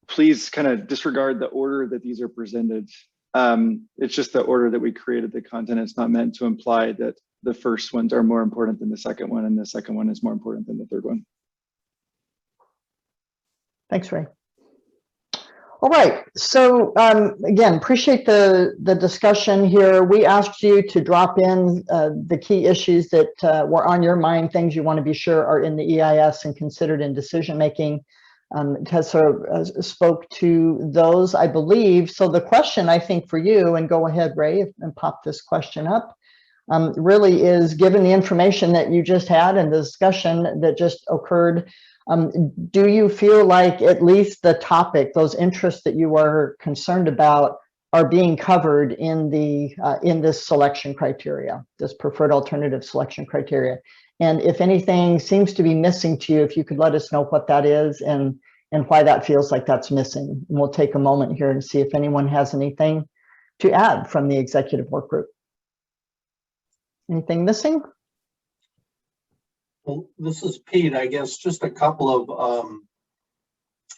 please kind of disregard the order that these are presented. It's just the order that we created the content. It's not meant to imply that the first ones are more important than the second one, and the second one is more important than the third one.
Thanks, Ray. All right, so again, appreciate the discussion here. We asked you to drop in the key issues that were on your mind, things you want to be sure are in the EIS and considered in decision making. Tessa spoke to those, I believe. So the question, I think, for you, and go ahead, Ray, and pop this question up, really is, given the information that you just had and the discussion that just occurred, do you feel like at least the topic, those interests that you are concerned about, are being covered in this selection criteria, this preferred alternative selection criteria? And if anything seems to be missing to you, if you could let us know what that is and why that feels like that's missing. And we'll take a moment here and see if anyone has anything to add from the executive work group. Anything missing?
Well, this is Pete. I guess just a couple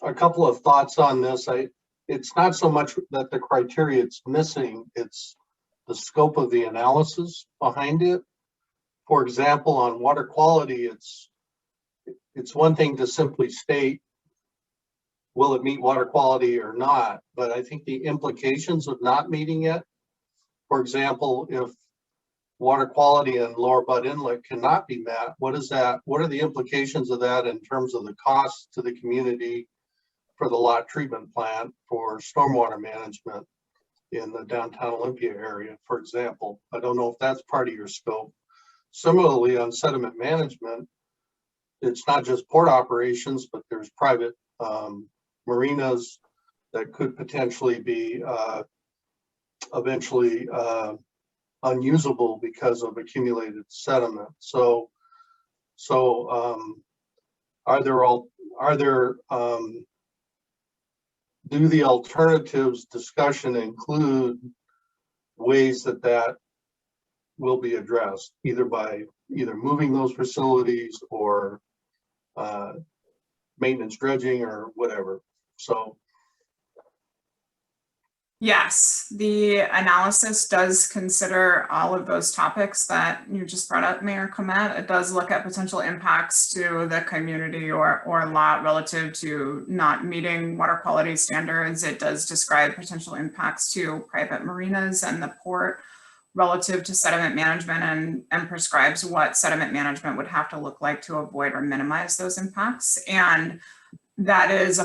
of thoughts on this. It's not so much that the criteria it's missing, it's the scope of the analysis behind it. For example, on water quality, it's one thing to simply state, will it meet water quality or not? But I think the implications of not meeting it, for example, if water quality in Lower Butt Inlet cannot be met, what is that? What are the implications of that in terms of the cost to the community for the lot treatment plant, for stormwater management in the downtown Olympia area, for example? I don't know if that's part of your scope. Similarly, on sediment management, it's not just port operations, but there's private marinas that could potentially be eventually unusable because of accumulated sediment. So do the alternatives discussion include ways that will be addressed, either by moving those facilities or maintenance dredging or whatever? So
yes, the analysis does consider all of those topics that you just brought up, Mayor Clement. It does look at potential impacts to the community or lot relative to not meeting water quality standards. It does describe potential impacts to private marinas and the port relative to sediment management, and prescribes what sediment management would have to look like to avoid or minimize those impacts. And that is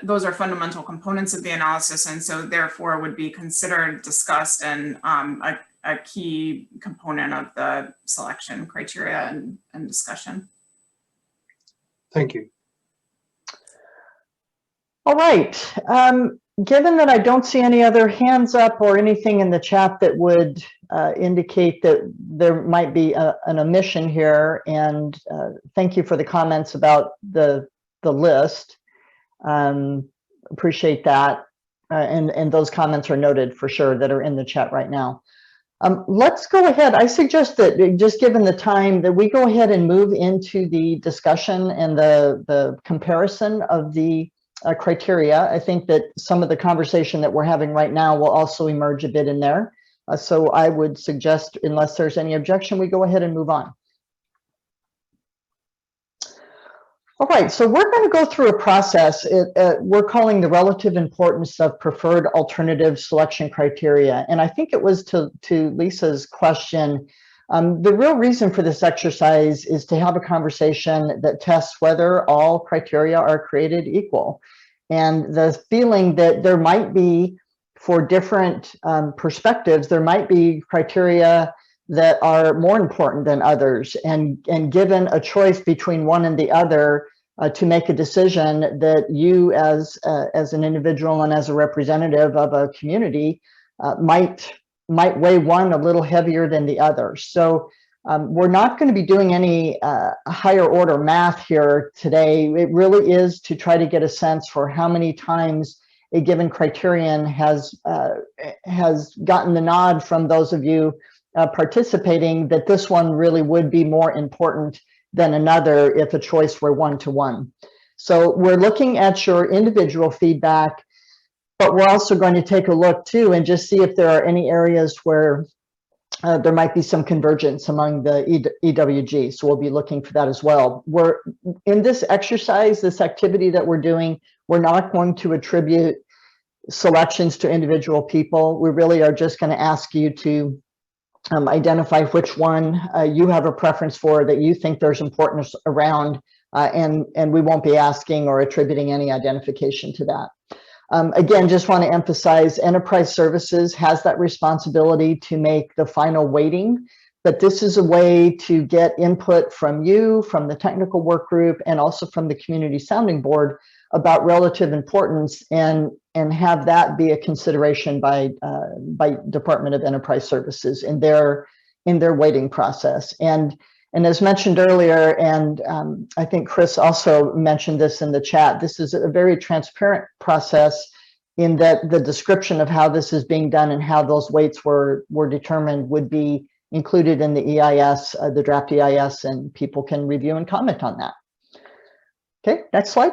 those are fundamental components of the analysis, and so therefore would be considered, discussed, and a key component of the selection criteria and discussion.
thank you.
All right. Given that I don't see any other hands up or anything in the chat that would indicate that there might be an omission here, and thank you for the comments about the list. Appreciate that. And those comments are noted for sure that are in the chat right now. Let's go ahead. I suggest that, just given the time, that we go ahead and move into the discussion and the comparison of the criteria. I think that some of the conversation that we're having right now will also emerge a bit in there. So I would suggest, unless there's any objection, we go ahead and move on. All right, so we're going to go through a process we're calling the relative importance of preferred alternative selection criteria. And I think it was to Lisa's question, the real reason for this exercise is to have a conversation that tests whether all criteria are created equal. And the feeling that there might be, for different perspectives, there might be criteria that are more important than others. And given a choice between one and the other, to make a decision that you as an individual and as a representative of a community might weigh one a little heavier than the other. So we're not going to be doing any higher order math here today. It really is to try to get a sense for how many times a given criterion has gotten the nod from those of you participating that this one really would be more important than another if a choice were one-to-one. So we're looking at your individual feedback, but we're also going to take a look too and just see if there are any areas where there might be some convergence among the EWG. So we'll be looking for that as well. We're in this exercise, this activity that we're doing, we're not going to attribute selections to individual people. We really are just going to ask you to identify which one you have a preference for that you think there's importance around, and we won't be asking or attributing any identification to that. Again, just want to emphasize Enterprise Services has that responsibility to make the final weighting, but this is a way to get input from you, from the technical work group, and also from the community sounding board about relative importance, and have that be a consideration by Department of Enterprise Services in their weighting process. And as mentioned earlier, and I think Chris also mentioned this in the chat, this is a very transparent process in that the description of how this is being done and how those weights were determined would be included in the EIS, the draft EIS, and people can review and comment on that. Okay, next slide.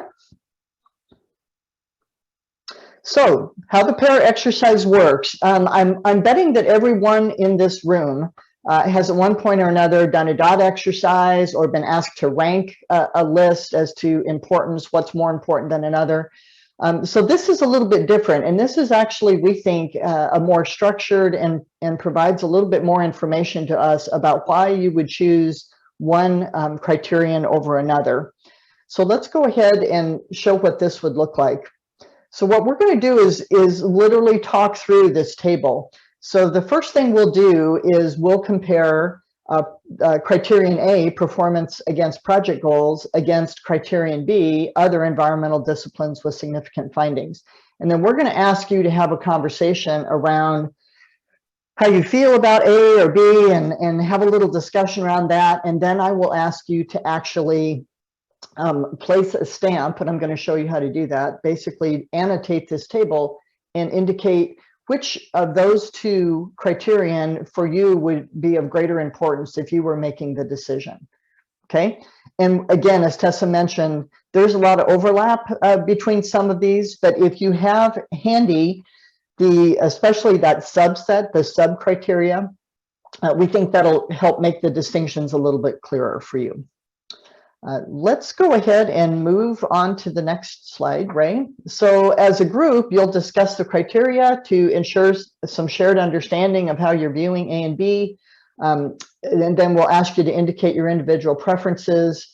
So how the pair exercise works, I'm betting that everyone in this room has at one point or another done a dot exercise or been asked to rank a list as to importance, what's more important than another. So this is a little bit different, and this is actually, we think, a more structured and provides a little bit more information to us about why you would choose one criterion over another. So let's go ahead and show what this would look like. So what we're going to do is literally talk through this table. So the first thing we'll do is we'll compare criterion A, performance against project goals, against criterion B, other environmental disciplines with significant findings. And then we're going to ask you to have a conversation around how you feel about A or B and have a little discussion around that. And then I will ask you to actually place a stamp, and I'm going to show you how to do that. Basically annotate this table and indicate which of those two criterion for you would be of greater importance if you were making the decision. Okay. And again, as Tessa mentioned, there's a lot of overlap between some of these, but if you have handy especially that subset, the sub criteria, we think that'll help make the distinctions a little bit clearer for you. Let's go ahead and move on to the next slide, Ray. So as a group, you'll discuss the criteria to ensure some shared understanding of how you're viewing A and B. And then we'll ask you to indicate your individual preferences.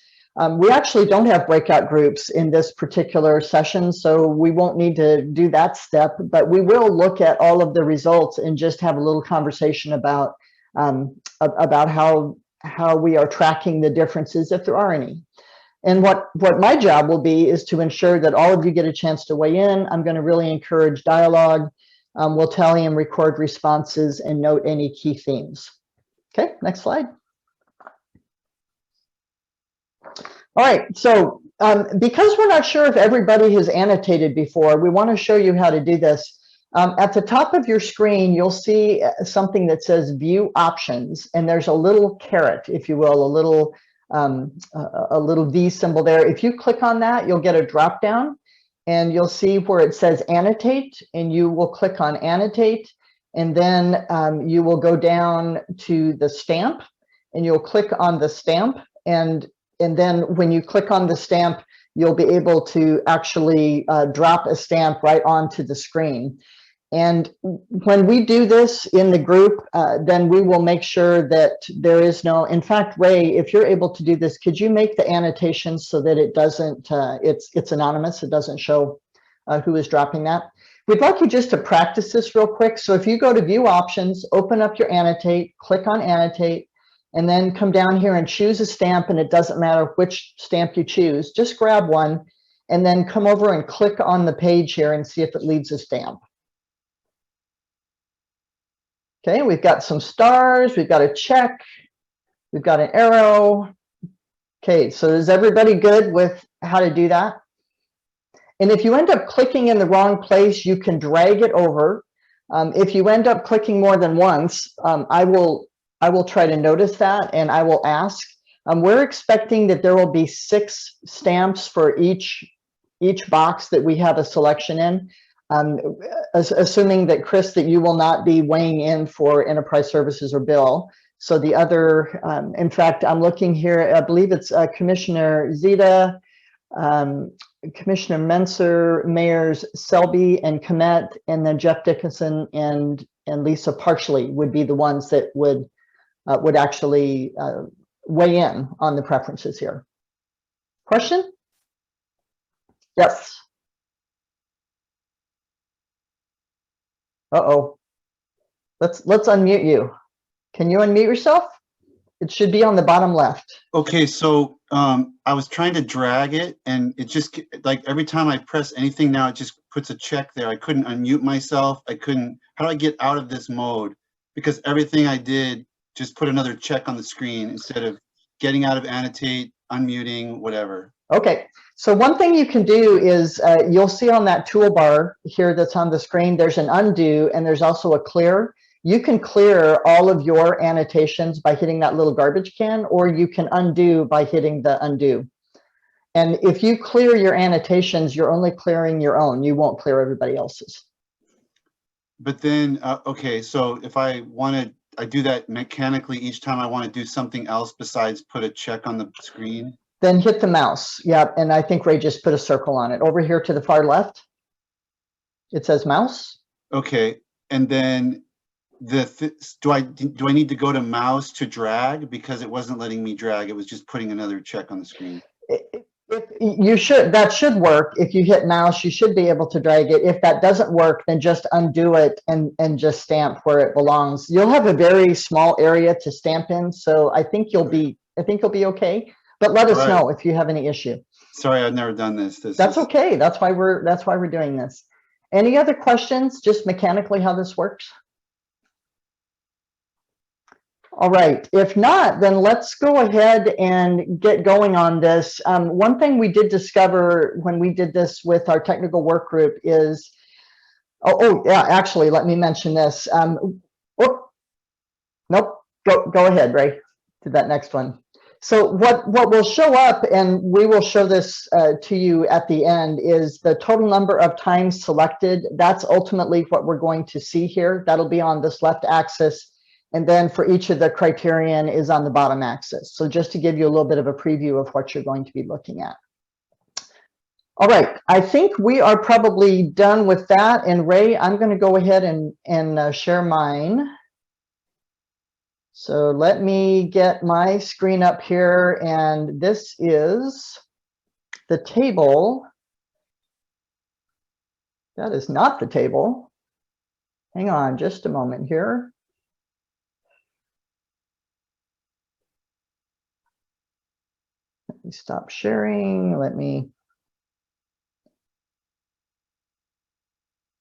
We actually don't have breakout groups in this particular session, so we won't need to do that step, but we will look at all of the results and just have a little conversation about how we are tracking the differences, if there are any. And what my job will be is to ensure that all of you get a chance to weigh in. I'm going to really encourage dialogue. We'll tally and record responses and note any key themes. Okay, next slide. All right, so because we're not sure if everybody has annotated before, we want to show you how to do this. At the top of your screen, you'll see something that says View Options, and there's a little caret, if you will, a little V symbol there. If you click on that, you'll get a drop down, and you'll see where it says Annotate, and you will click on Annotate, and then you will go down to the stamp, and you'll click on the stamp, and then when you click on the stamp, you'll be able to actually drop a stamp right onto the screen. And when we do this in the group, then we will make sure that there is no, in fact, Ray, if you're able to do this, could you make the annotations so that it doesn't, it's anonymous, it doesn't show who is dropping that? We'd like you just to practice this real quick. So if you go to View Options, open up your Annotate, click on Annotate, and then come down here and choose a stamp, and it doesn't matter which stamp you choose, just grab one and then come over and click on the page here and see if it leaves a stamp. Okay, we've got some stars, we've got a check, we've got an arrow. Okay, so is everybody good with how to do that? And if you end up clicking in the wrong place, you can drag it over. If you end up clicking more than once, I will try to notice that, and I will ask. We're expecting that there will be 6 stamps for each box that we have a selection in. Assuming that, Chris, that you will not be weighing in for enterprise services or bill. So the other, in fact, I'm looking here, I believe it's Commissioner Zeta, Commissioner Menser, Mayors Selby and Komet, and then Jeff Dickinson and Lisa Parchley would be the ones that would actually weigh in on the preferences here. Question? Yes. Uh-oh. Let's unmute you. Can you unmute yourself? It should be on the bottom left.
Okay, so I was trying to drag it, and it just, like, every time I press anything now, it just puts a check there. I couldn't unmute myself. I couldn't, how do I get out of this mode? Because everything I did just put another check on the screen instead of getting out of annotate, unmuting, whatever.
Okay, so one thing you can do is you'll see on that toolbar here that's on the screen, there's an undo and there's also a clear. You can clear all of your annotations by hitting that little garbage can, or you can undo by hitting the undo. And if you clear your annotations, you're only clearing your own. You won't clear everybody else's.
But then, okay, so if I wanted, I do that mechanically each time I want to do something else besides put a check on the screen.
Then hit the mouse. Yeah, and I think Ray just put a circle on it. Over here to the far left, it says mouse.
Okay, and then do I need to go to mouse to drag, because it wasn't letting me drag? It was just putting another check on the screen.
You should, that should work. If you hit mouse, you should be able to drag it. If that doesn't work, then just undo it and just stamp where it belongs. You'll have a very small area to stamp in, so I think you'll be okay. But let us know if you have any issue.
Sorry, I've never done this.
That's okay. That's why we're doing this. Any other questions, just mechanically how this works? All right, if not, then let's go ahead and get going on this. One thing we did discover when we did this with our technical work group is, yeah, actually, let me mention this. Nope, go ahead, Ray, to that next one. So what will show up, and we will show this to you at the end, is the total number of times selected. That's ultimately what we're going to see here. That'll be on this left axis. And then for each of the criterion is on the bottom axis. So just to give you a little bit of a preview of what you're going to be looking at. All right, I think we are probably done with that. And Ray, I'm going to go ahead and share mine. So let me get my screen up here, and this is the table. That is not the table. Hang on just a moment here. Let me stop sharing.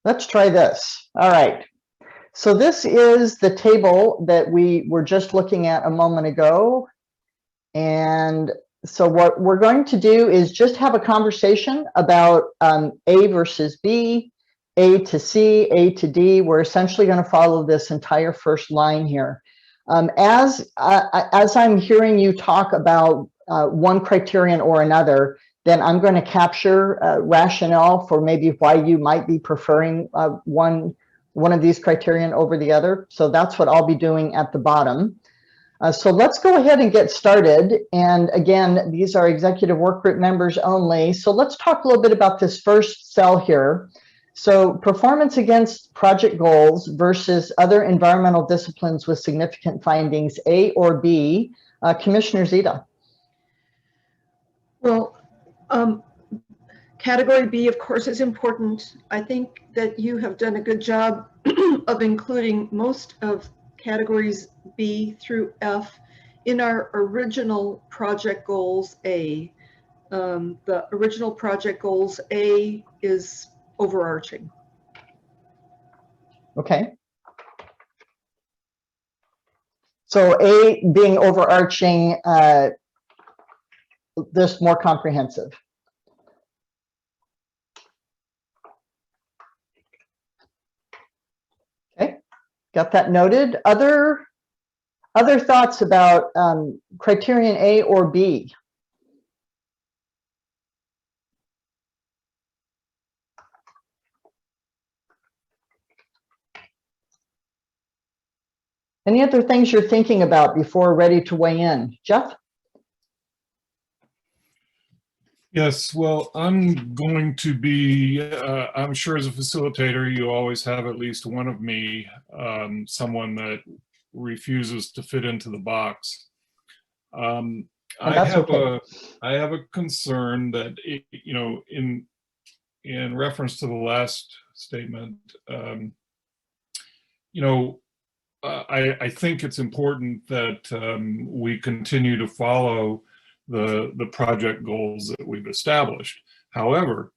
Let's try this. All right. So this is the table that we were just looking at a moment ago. And so what we're going to do is just have a conversation about A versus B, A to C, A to D. We're essentially going to follow this entire first line here. As I'm hearing you talk about one criterion or another, then I'm going to capture rationale for maybe why you might be preferring one of these criterion over the other. So that's what I'll be doing at the bottom. So let's go ahead and get started. And again, these are executive work group members only. So let's talk a little bit about this first cell here. So performance against project goals versus other environmental disciplines with significant findings, A or B. Commissioner Zeta.
Well, category B, of course, is important. I think that you have done a good job of including most of categories B through F in our original project goals A, the original project goals A is overarching.
Okay. So A being overarching, this more comprehensive. Okay, got that noted. Other thoughts about criterion A or B? Any other things you're thinking about before ready to weigh in? Jeff?
Yes, well, I'm going to be, I'm sure as a facilitator, you always have at least one of me, someone that refuses to fit into the box. I have a concern that, you know, in reference to the last statement, you know, I think it's important that we continue to follow the project goals that we've established. However,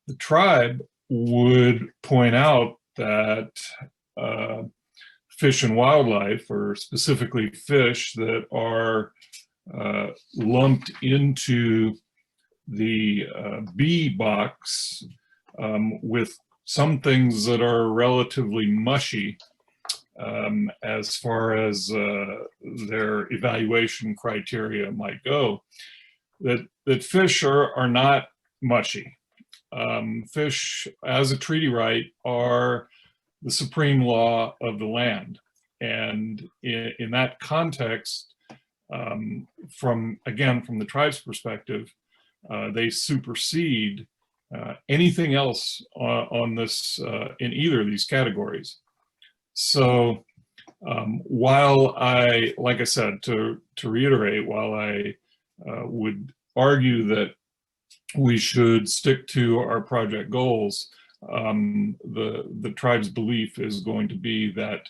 the tribe would point out that fish and wildlife, or specifically fish that are lumped into the B box with some things that are relatively mushy as far as their evaluation criteria might go, that fish are not mushy. Fish, as a treaty right, are the supreme law of the land. And in that context, from the tribe's perspective, they supersede anything else on this, in either of these categories. So while like I said, to reiterate, while I would argue that we should stick to our project goals, the tribe's belief is going to be that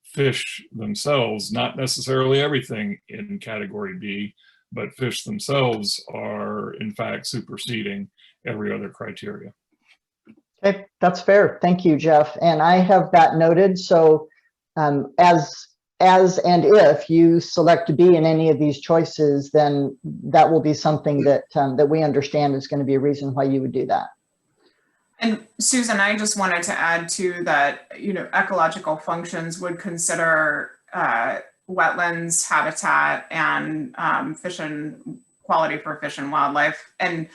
fish themselves, not necessarily everything in category B, but fish themselves are in fact superseding every other criteria.
Okay, that's fair. Thank you, Jeff. And I have that noted. So as and if you select B in any of these choices, then that will be something that that we understand is going to be a reason why you would do that.
And Susan, I just wanted to add to that, you know, ecological functions would consider wetlands, habitat, and fish and quality for fish and wildlife. And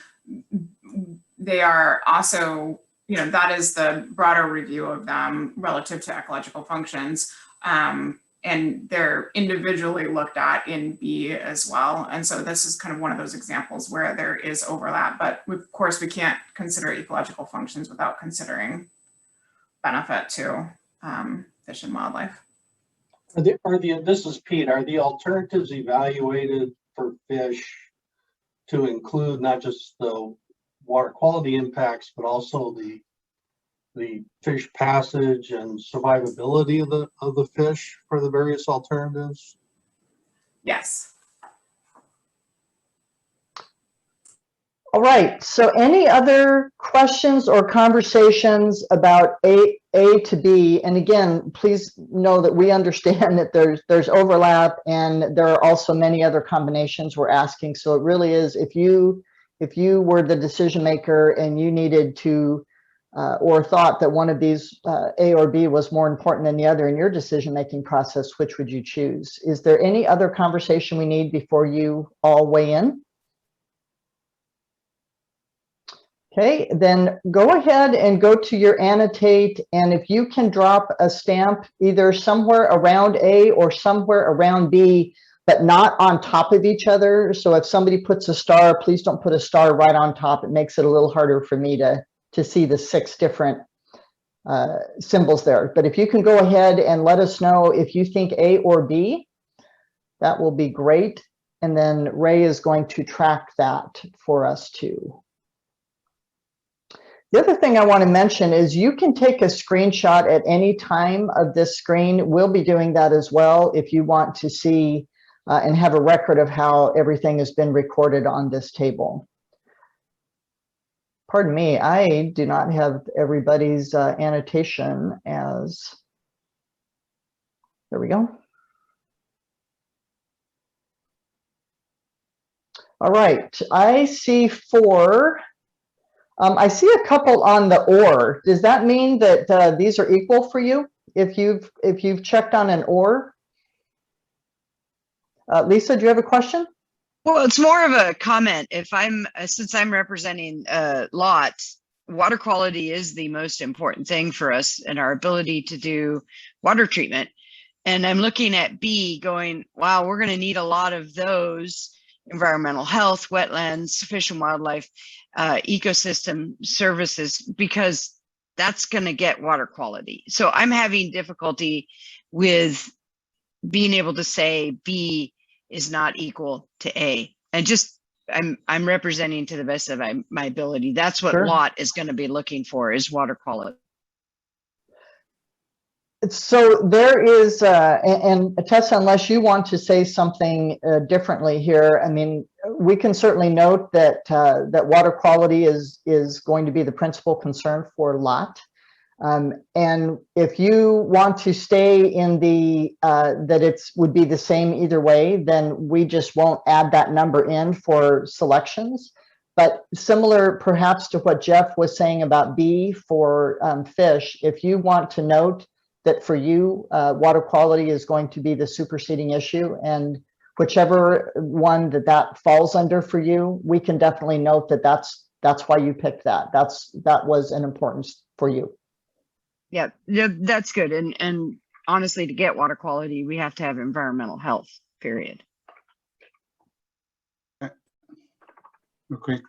they are also, you know, that is the broader review of them relative to ecological functions. And they're individually looked at in B as well. And so this is kind of one of those examples where there is overlap, but of course we can't consider ecological functions without considering benefit to fish and wildlife.
This is Pete, are the alternatives evaluated for fish to include not just the water quality impacts, but also the fish passage and survivability of the fish for the various alternatives?
Yes.
All right, so any other questions or conversations about A to B? And again, please know that we understand that there's overlap, and there are also many other combinations we're asking. So it really is, if you were the decision maker and you needed to or thought that one of these A or B was more important than the other in your decision-making process, which would you choose? Is there any other conversation we need before you all weigh in? Okay, then go ahead and go to your annotate, and if you can drop a stamp either somewhere around A or somewhere around B, but not on top of each other. So if somebody puts a star, please don't put a star right on top. It makes it a little harder for me to see the 6 different symbols there. But if you can go ahead and let us know if you think A or B, that will be great. And then Ray is going to track that for us too. The other thing I want to mention is you can take a screenshot at any time of this screen. We'll be doing that as well if you want to see and have a record of how everything has been recorded on this table. Pardon me, I do not have everybody's annotation as, there we go. All right, I see 4. I see a couple on the or. Does that mean that these are equal for you if you've checked on an or? Lisa, do you have a question?
Well, it's more of a comment. If since I'm representing Lot, water quality is the most important thing for us and our ability to do water treatment. And I'm looking at B going, wow, we're going to need a lot of those: environmental health, wetlands, fish and wildlife, ecosystem services, because that's going to get water quality. So I'm having difficulty with being able to say B is not equal to A. And just, I'm representing to the best of my ability. That's what
Sure.
Lot is going to be looking for, is water quality.
So there is, and Tessa, unless you want to say something differently here, I mean, we can certainly note that that water quality is going to be the principal concern for Lot. And if you want to stay in the that would be the same either way, then we just won't add that number in for selections. But similar perhaps to what Jeff was saying about B for fish, if you want to note that for you, water quality is going to be the superseding issue, and whichever one that falls under for you, we can definitely note that that's why you picked that. That was an importance for you.
Yeah, that's good. And honestly, to get water quality, we have to have environmental health, period.
Real quick.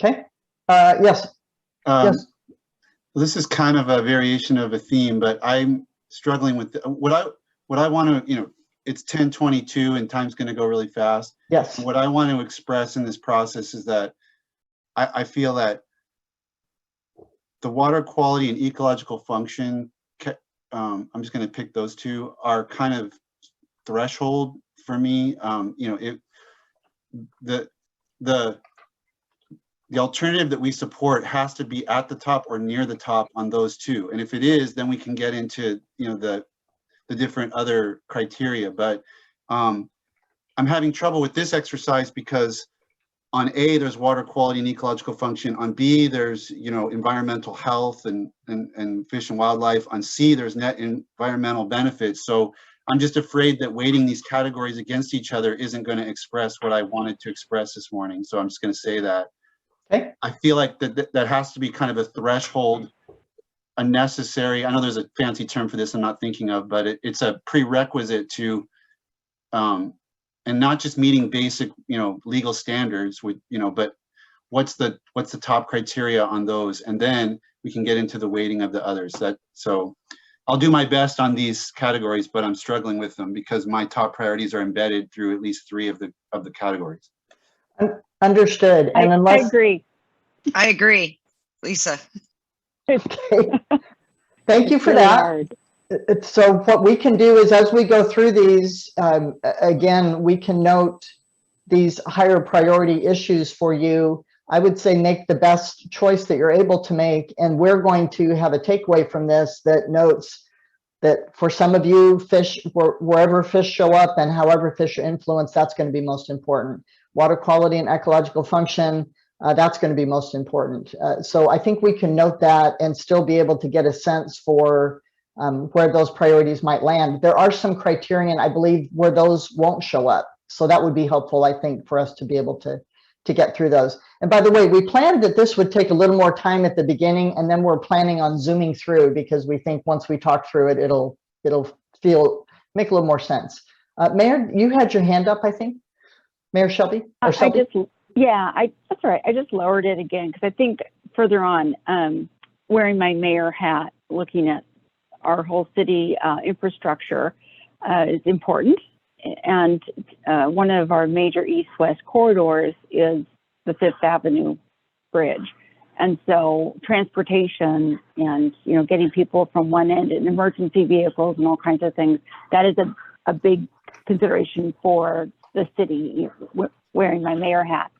Okay. Yes. Yes.
This is kind of a variation of a theme, but I'm struggling with what I want to, it's 10:22 and time's going to go really fast.
Yes.
What I want to express in this process is that I feel that the water quality and ecological function, I'm just going to pick those two, are kind of threshold for me. The alternative that we support has to be at the top or near the top on those two. And if it is, then we can get into the different other criteria. But I'm having trouble with this exercise because on A, there's water quality and ecological function. On B, there's environmental health and fish and wildlife. On C, there's net environmental benefits. So I'm just afraid that weighting these categories against each other isn't going to express what I wanted to express this morning. So I'm just going to say that.
Okay.
I feel like that has to be kind of a threshold, a necessary, I know there's a fancy term for this I'm not thinking of, but it's a prerequisite to, and not just meeting basic, legal standards with, but what's the top criteria on those? And then we can get into the weighting of the others. So I'll do my best on these categories, but I'm struggling with them because my top priorities are embedded through at least 3 of the categories.
Understood. And unless
I agree,
Lisa.
Okay. Thank you for that. So what we can do is, as we go through these, again, we can note these higher priority issues for you. I would say make the best choice that you're able to make. And we're going to have a takeaway from this that notes that for some of you, fish, wherever fish show up and however fish are influenced, that's going to be most important. Water quality and ecological function, that's going to be most important. So I think we can note that and still be able to get a sense for where those priorities might land. There are some criterion, I believe, where those won't show up. So that would be helpful, I think, for us to be able to get through those. And by the way, we planned that this would take a little more time at the beginning, and then we're planning on zooming through because we think once we talk through it, it'll make a little more sense. Mayor, you had your hand up, I think. Mayor Shelby? Or Shelby?
That's all right. I just lowered it again because I think further on, wearing my mayor hat, looking at our whole city infrastructure is important. And one of our major east-west corridors is the Fifth Avenue Bridge. And so transportation and, you know, getting people from one end and emergency vehicles and all kinds of things, that is a big consideration for the city wearing my mayor hat.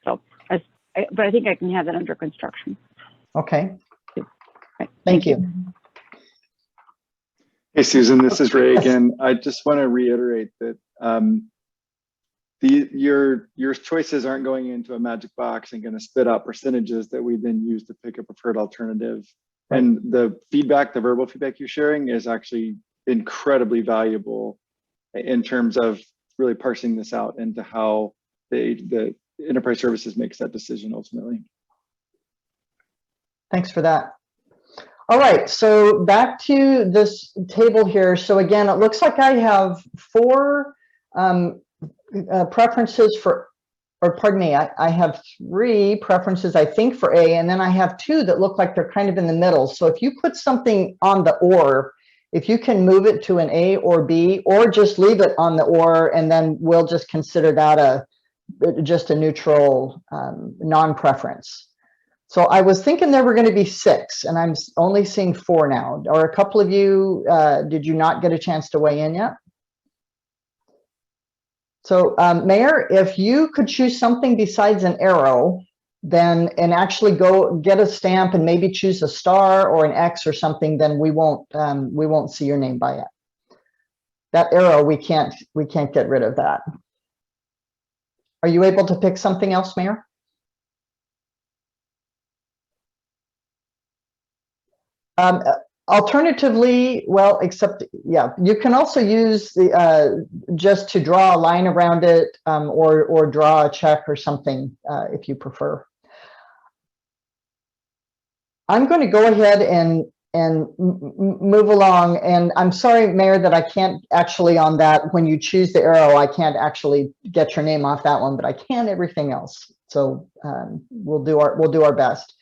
So, but I think I can have that under construction.
Okay,
Right.
thank you.
Hey, Susan, this is Ray again. I just want to reiterate that your choices aren't going into a magic box and going to spit out percentages that we then use to pick a preferred alternative. And the feedback, the verbal feedback you're sharing is actually incredibly valuable in terms of really parsing this out into how the enterprise services makes that decision ultimately.
Thanks for that. All right, so back to this table here. So again, it looks like I have 4 preferences for, or pardon me, I have 3 preferences, I think, for A, and then I have 2 that look like they're kind of in the middle. So if you put something on the or, if you can move it to an A or B, or just leave it on the or, and then we'll just consider that just a neutral non-preference. So I was thinking there were going to be 6, and I'm only seeing 4 now. Or a couple of you, did you not get a chance to weigh in yet? So Mayor, if you could choose something besides an arrow, then and actually go get a stamp and maybe choose a star or an X or something, then we won't see your name by it. That arrow, we can't get rid of that. Are you able to pick something else, Mayor? Alternatively, well, except, yeah, you can also use the just to draw a line around it, or draw a check or something if you prefer. I'm going to go ahead and move along, and I'm sorry, Mayor, that I can't actually on that. When you choose the arrow, I can't actually get your name off that one, but I can everything else. So we'll do our best.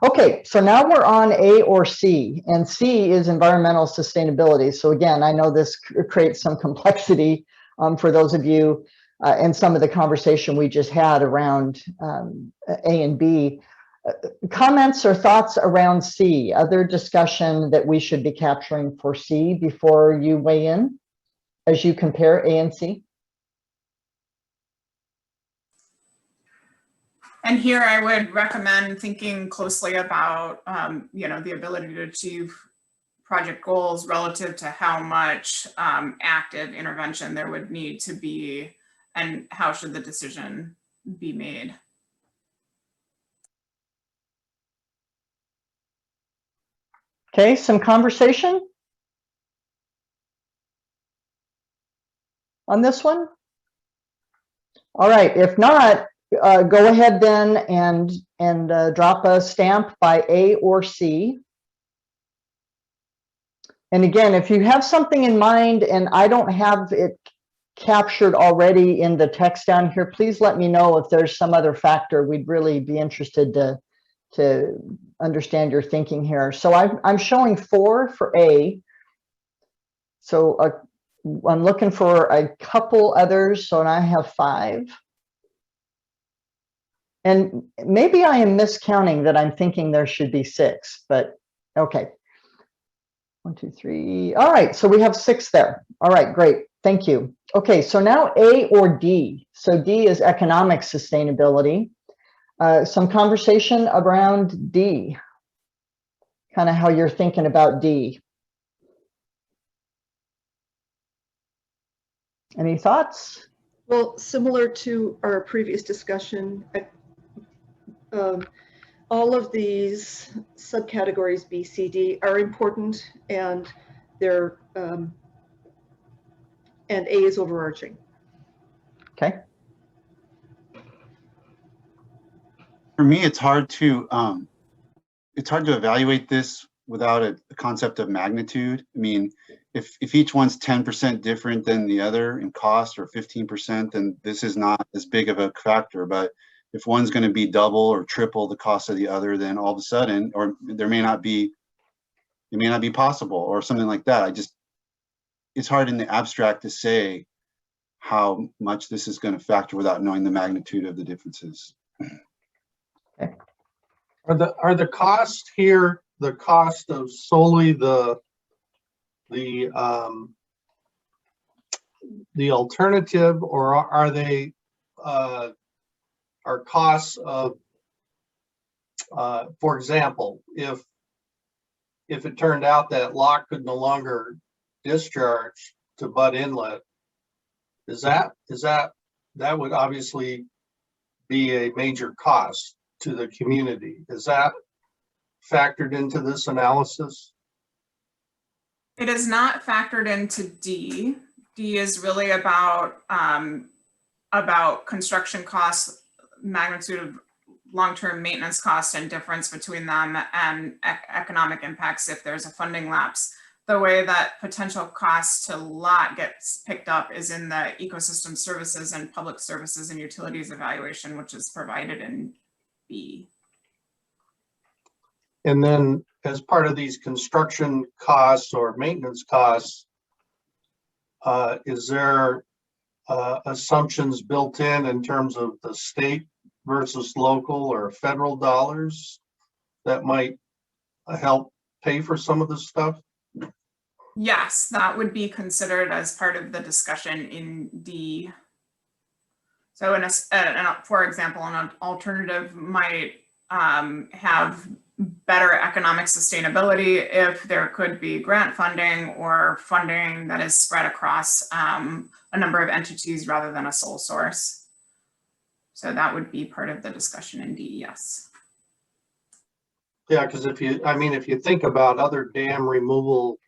Okay, so now we're on A or C, and C is environmental sustainability. So again, I know this creates some complexity for those of you and some of the conversation we just had around A and B. Comments or thoughts around C, other discussion that we should be capturing for C before you weigh in as you compare A and C?
And here I would recommend thinking closely about, you know, the ability to achieve project goals relative to how much active intervention there would need to be, and how should the decision be made.
Okay, some conversation on this one? All right, if not, go ahead then and drop a stamp by A or C. And again, if you have something in mind and I don't have it captured already in the text down here, please let me know if there's some other factor. We'd really be interested to understand your thinking here. So I'm showing 4 for A. So I'm looking for a couple others. So I have 5. And maybe I am miscounting that I'm thinking there should be 6, but okay. 1, 2, 3. All right, so we have 6 there. All right, great. Thank you. Okay, so now A or D. So D is economic sustainability. Some conversation around D, kind of how you're thinking about D. Any thoughts?
Well, similar to our previous discussion, all of these subcategories B, C, D are important, and they're and A is overarching.
Okay.
For me, it's hard to evaluate this without a concept of magnitude. I mean, if each one's 10% different than the other in cost, or 15%, then this is not as big of a factor. But if one's going to be double or triple the cost of the other, then all of a sudden, or it may not be possible, or something like that. It's hard in the abstract to say how much this is going to factor without knowing the magnitude of the differences.
Okay.
Are the costs here, the cost of solely the alternative, or are they are costs of, for example, if it turned out that lock could no longer discharge to Butt Inlet, that would obviously be a major cost to the community. Is that factored into this analysis?
It is not factored into D. D is really about construction costs, magnitude of long-term maintenance costs, and difference between them, and economic impacts if there's a funding lapse. The way that potential costs to lot gets picked up is in the ecosystem services and public services and utilities evaluation, which is provided in B.
And then as part of these construction costs or maintenance costs, is there assumptions built in terms of the state versus local or federal dollars that might help pay for some of this stuff?
Yes, that would be considered as part of the discussion in D. So for example, an alternative might have better economic sustainability if there could be grant funding or funding that is spread across a number of entities rather than a sole source. So that would be part of the discussion in D, yes.
Yeah, because if you think about other dam removal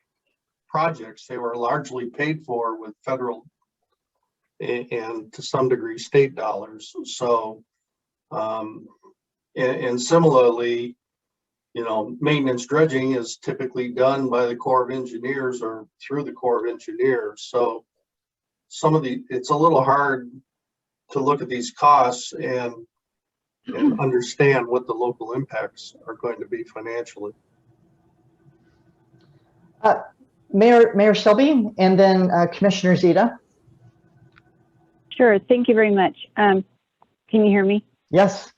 projects, they were largely paid for with federal and to some degree state dollars. So, and similarly, maintenance dredging is typically done by the Corps of Engineers or through the Corps of Engineers. So it's a little hard to look at these costs and understand what the local impacts are going to be financially.
Mayor Selby, and then Commissioner Zita.
Sure, thank you very much. Can you hear me?
Yes.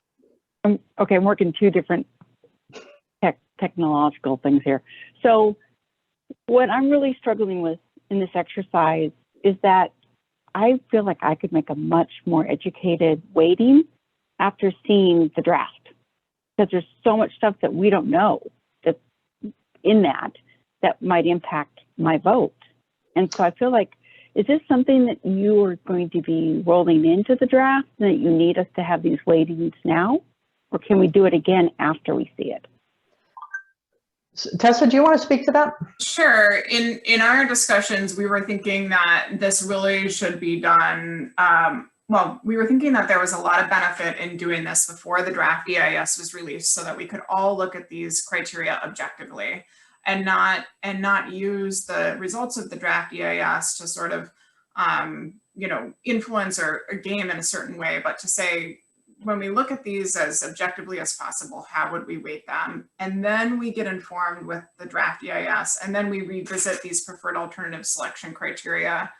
Okay, I'm working two different technological things here. So what I'm really struggling with in this exercise is that I feel like I could make a much more educated weighting after seeing the draft, because there's so much stuff that we don't know that's in that might impact my vote. And so I feel like, is this something that you are going to be rolling into the draft, and that you need us to have these weightings now, or can we do it again after we see it?
Tessa, do you want to speak to that?
Sure. In our discussions, we were thinking that this really should be done. Well, we were thinking that there was a lot of benefit in doing this before the draft EIS was released, so that we could all look at these criteria objectively and not use the results of the draft EIS to sort of influence or game in a certain way, but to say, when we look at these as objectively as possible, how would we weight them? And then we get informed with the draft EIS, and then we revisit these preferred alternative selection criteria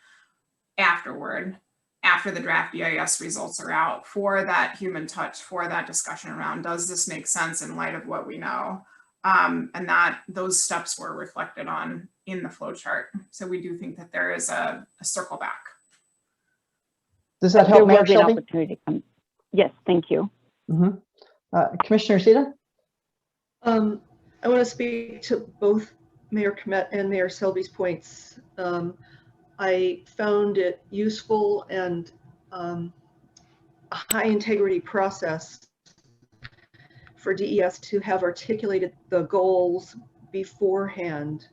afterward, after the draft EIS results are out, for that human touch, for that discussion around, does this make sense in light of what we know? And that those steps were reflected on in the flow chart. So we do think that there is a circle back.
Does that help, Mayor
There will be an
Selby?
opportunity to come. Yes, thank you.
Commissioner Zita?
I want to speak to both Mayor Kmet and Mayor Selby's points. I found it useful and a high integrity process for DES to have articulated the goals beforehand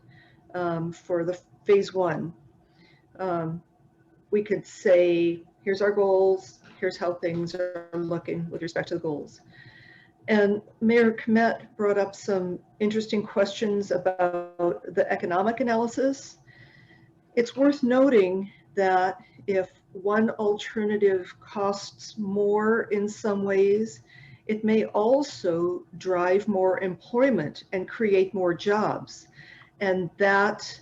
for the phase one. We could say, here's our goals, here's how things are looking with respect to the goals. And Mayor Kmet brought up some interesting questions about the economic analysis. It's worth noting that if one alternative costs more in some ways, it may also drive more employment and create more jobs. And that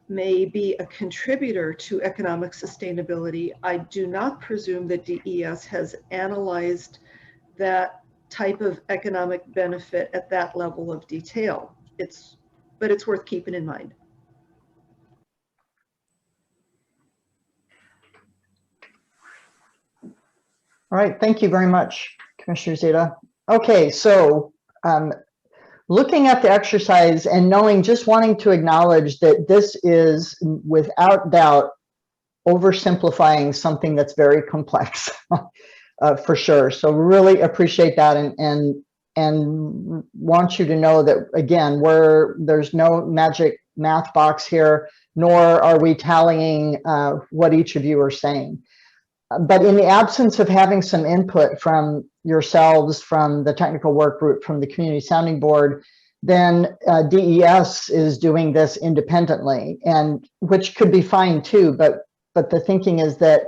may be a contributor to economic sustainability. I do not presume that DES has analyzed that type of economic benefit at that level of detail. But it's worth keeping in mind.
All right, thank you very much, Commissioner Zeta. Okay, so looking at the exercise and knowing, just wanting to acknowledge that this is without doubt oversimplifying something that's very complex for sure. So really appreciate that and want you to know that, again, there's no magic math box here, nor are we tallying what each of you are saying. But in the absence of having some input from yourselves, from the technical work group, from the community sounding board, then DES is doing this independently, and which could be fine too. But the thinking is that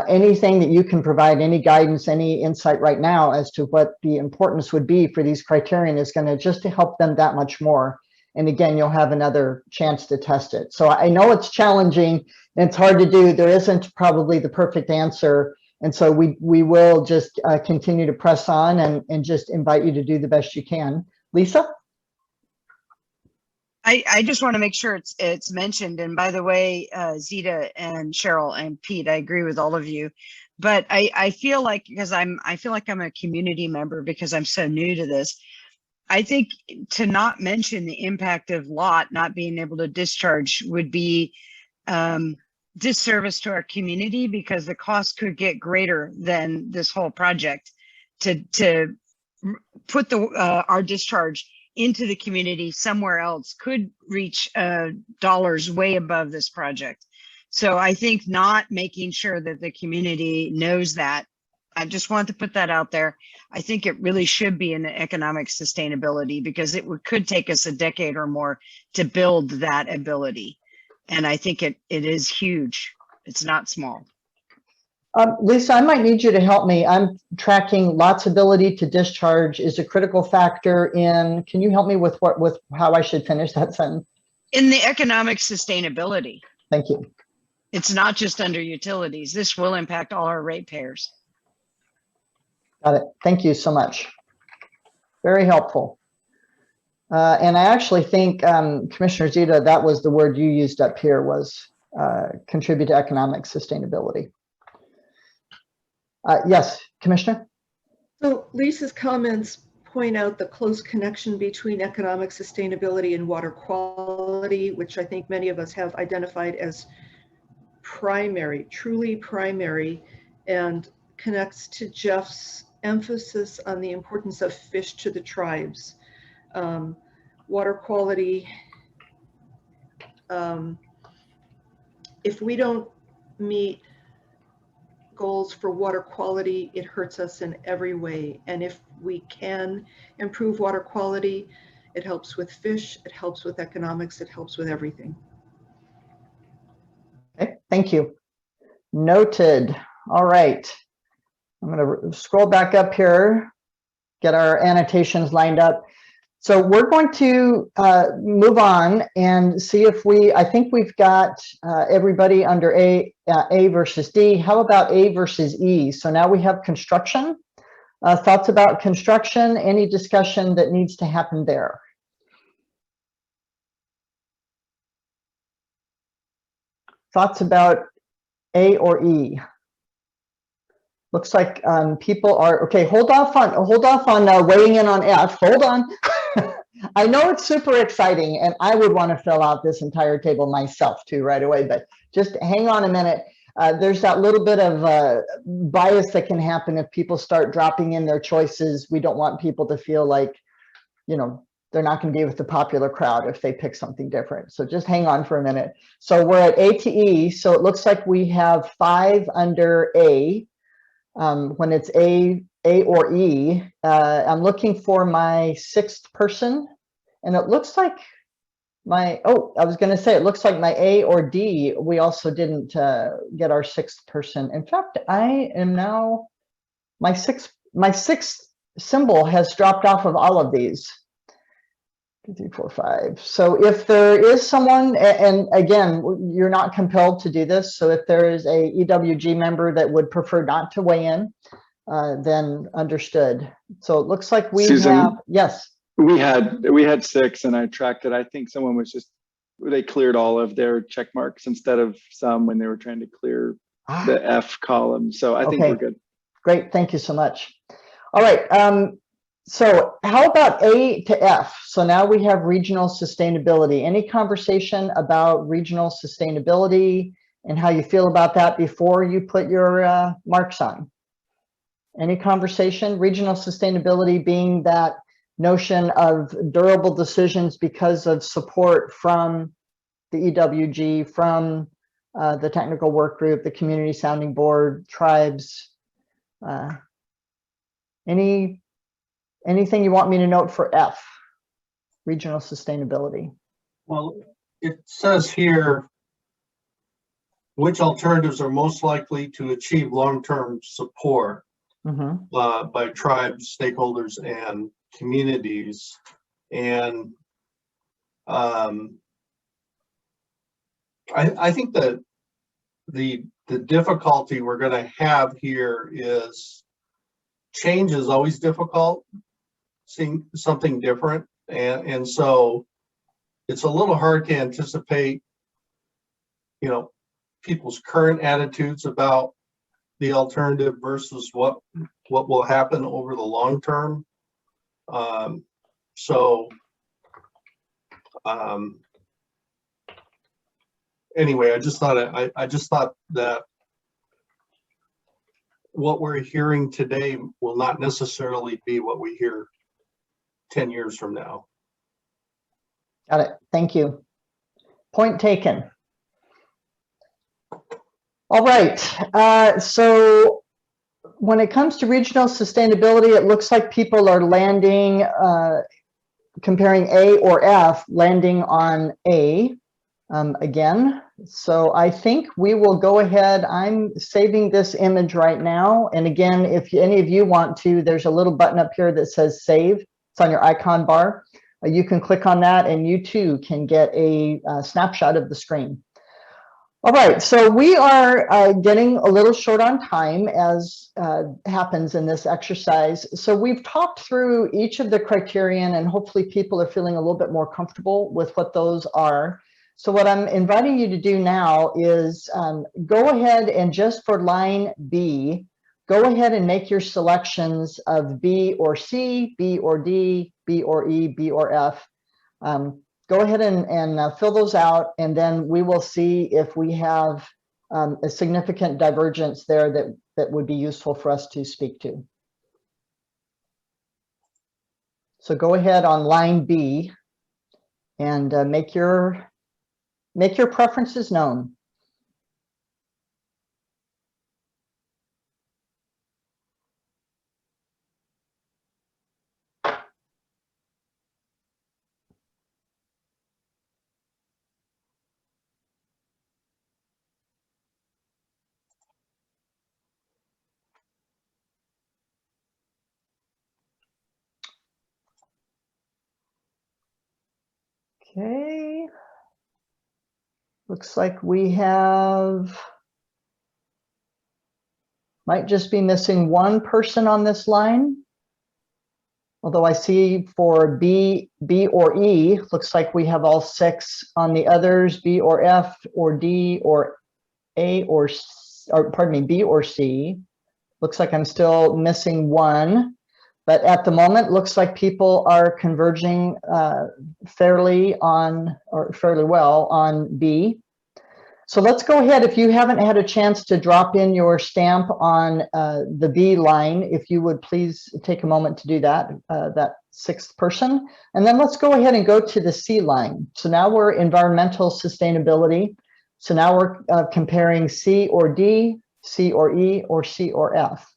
anything that you can provide, any guidance, any insight right now as to what the importance would be for these criterion is going to just to help them that much more. And again, you'll have another chance to test it. So I know it's challenging and it's hard to do. There isn't probably the perfect answer. And so we will just continue to press on and just invite you to do the best you can. Lisa?
I just want to make sure it's mentioned. And by the way, Zita and Cheryl and Pete, I agree with all of you. But I feel like, because I feel like I'm a community member because I'm so new to this. I think to not mention the impact of LOT not being able to discharge would be disservice to our community, because the cost could get greater than this whole project to put our discharge into the community somewhere else could reach dollars way above this project. So I think not making sure that the community knows that, I just want to put that out there. I think it really should be in the economic sustainability, because it could take us a decade or more to build that ability. And I think it is huge. It's not small.
Lisa, I might need you to help me. I'm tracking LOT's ability to discharge is a critical factor in, can you help me with how I should finish that sentence?
In the economic sustainability.
Thank you.
It's not just under utilities. This will impact all our ratepayers.
Got it. Thank you so much. Very helpful. And I actually think, Commissioner Zita, that was the word you used up here, was contribute to economic sustainability. Yes, Commissioner?
So Lisa's comments point out the close connection between economic sustainability and water quality, which I think many of us have identified as primary, truly primary, and connects to Jeff's emphasis on the importance of fish to the tribes. Water quality, if we don't meet goals for water quality, it hurts us in every way. And if we can improve water quality, it helps with fish, it helps with economics, it helps with everything.
Okay, thank you. Noted. All right. I'm going to scroll back up here, get our annotations lined up. So we're going to move on and see if I think we've got everybody under A versus D. How about A versus E? So now we have construction. Thoughts about construction, any discussion that needs to happen there? Thoughts about A or E? Looks like people are, okay, hold off on weighing in on F, hold on. I know it's super exciting and I would want to fill out this entire table myself too right away, but just hang on a minute. There's that little bit of bias that can happen if people start dropping in their choices. We don't want people to feel like, you know, they're not going to be with the popular crowd if they pick something different. So just hang on for a minute. So we're at A to E. So it looks like we have 5 under A. When it's A or E, I'm looking for my 6th person, and it looks like I was going to say, it looks like my A or D, we also didn't get our 6th person. In fact, I am now, my 6th symbol has dropped off of all of these. 2, 3, 4, 5. So if there is someone, and again, you're not compelled to do this. So if there is a EWG member that would prefer not to weigh in, then understood. So it looks like we
Susan?
have, yes.
We had 6 and I tracked it. I think someone was just, they cleared all of their check marks instead of some when they were trying to clear the F column. So I think
Okay.
we're good.
Great, thank you so much. All right, so how about A to F? So now we have regional sustainability. Any conversation about regional sustainability and how you feel about that before you put your marks on? Any conversation? Regional sustainability being that notion of durable decisions because of support from the EWG, from the technical work group, the community sounding board, tribes. Anything you want me to note for F, regional sustainability?
Well, it says here, which alternatives are most likely to achieve long-term support by tribes, stakeholders, and communities. And I think that the difficulty we're going to have here is change is always difficult, seeing something different. And so it's a little hard to anticipate, you know, people's current attitudes about the alternative versus what will happen over the long term. Anyway, I just thought that what we're hearing today will not necessarily be what we hear 10 years from now.
Got it. Thank you. Point taken. All right. So when it comes to regional sustainability, it looks like people are landing, comparing A or F, landing on A again. So I think we will go ahead. I'm saving this image right now. And again, if any of you want to, there's a little button up here that says save. It's on your icon bar. You can click on that and you too can get a snapshot of the screen. All right, so we are getting a little short on time, as happens in this exercise. So we've talked through each of the criterion and hopefully people are feeling a little bit more comfortable with what those are. So what I'm inviting you to do now is go ahead and just for line B, go ahead and make your selections of B or C, B or D, B or E, B or F. Go ahead and fill those out, and then we will see if we have a significant divergence there that would be useful for us to speak to. So go ahead on line B and make your preferences known. Okay. Looks like we might just be missing one person on this line. Although I see for B or E, looks like we have all 6 on the others, B or F or D or A or pardon me, B or C. Looks like I'm still missing one. But at the moment, looks like people are converging fairly well on B. So let's go ahead. If you haven't had a chance to drop in your stamp on the B line, if you would please take a moment to do that, that 6th person. And then let's go ahead and go to the C line. So now we're environmental sustainability. So now we're comparing C or D, C or E, or C or F.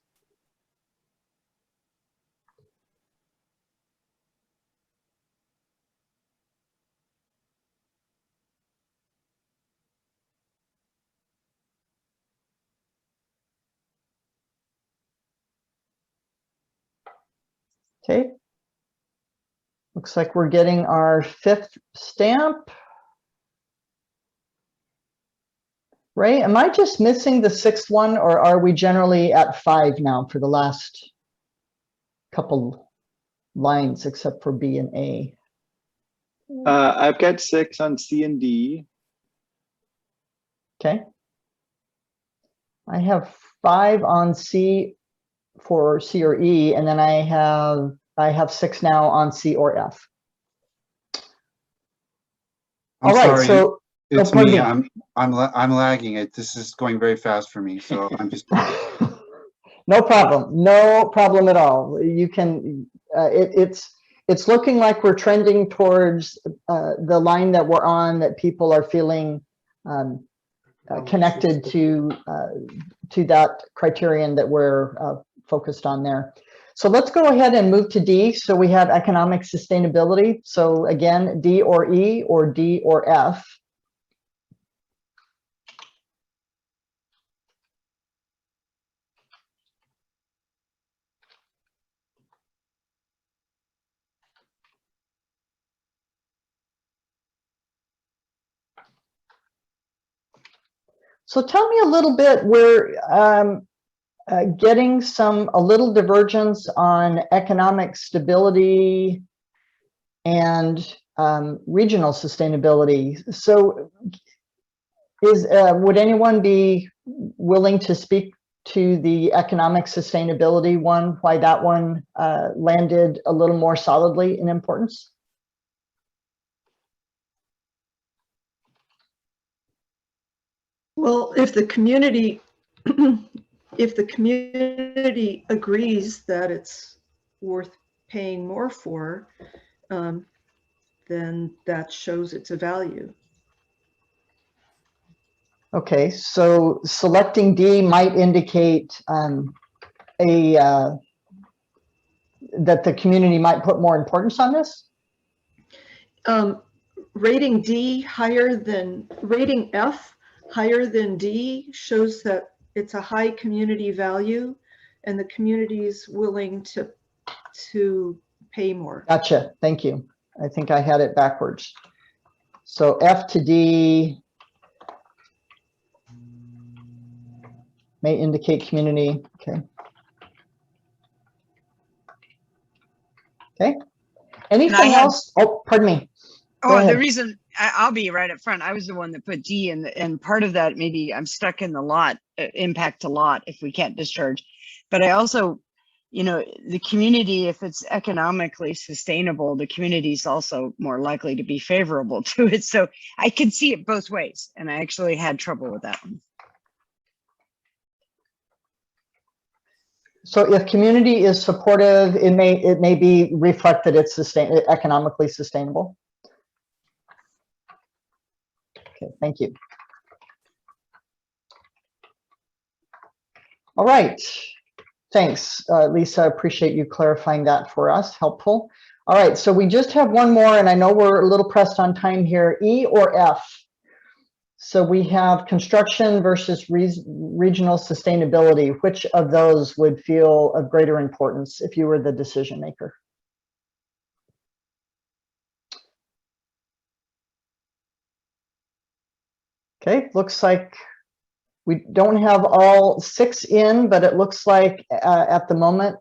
Okay, looks like we're getting our 5th stamp. Ray, am I just missing the 6th one, or are we generally at 5 now for the last couple lines except for B and A?
I've got 6 on C and D.
Okay. I have 5 on C for C or E, and then I have 6 now on C or F.
I'm
All right,
sorry,
so
it's
pardon
me.
me.
I'm lagging it. This is going very fast for me, so I'm just.
No problem. No problem at all. You can. It's looking like we're trending towards the line that we're on, that people are feeling connected to that criterion that we're focused on there. So let's go ahead and move to D. So we have economic sustainability. So again, D or E, or D or F. So tell me a little bit, we're getting a little divergence on economic stability and regional sustainability. So would anyone be willing to speak to the economic sustainability one, why that one landed a little more solidly in importance?
Well, if the community agrees that it's worth paying more for, then that shows it's a value.
Okay, so selecting D might indicate that the community might put more importance on this?
Rating F higher than D shows that it's a high community value and the community is willing to pay more.
Gotcha, thank you. I think I had it backwards. So F to D may indicate community, okay. Okay, anything else? Oh, pardon me.
Oh, the reason I'll be right up front. I was the one that put D in, and part of that, maybe I'm stuck in the lot, impact to lot if we can't discharge. But I also, the community, if it's economically sustainable, the community is also more likely to be favorable to it. So I can see it both ways. And I actually had trouble with that one.
So if community is supportive, it may be reflected it's economically sustainable. Okay, thank you. All right, thanks, Lisa. I appreciate you clarifying that for us, helpful. All right, so we just have one more, and I know we're a little pressed on time here, E or F. So we have construction versus regional sustainability. Which of those would feel of greater importance if you were the decision maker? Okay, looks like we don't have all 6 in, but it looks like at the moment,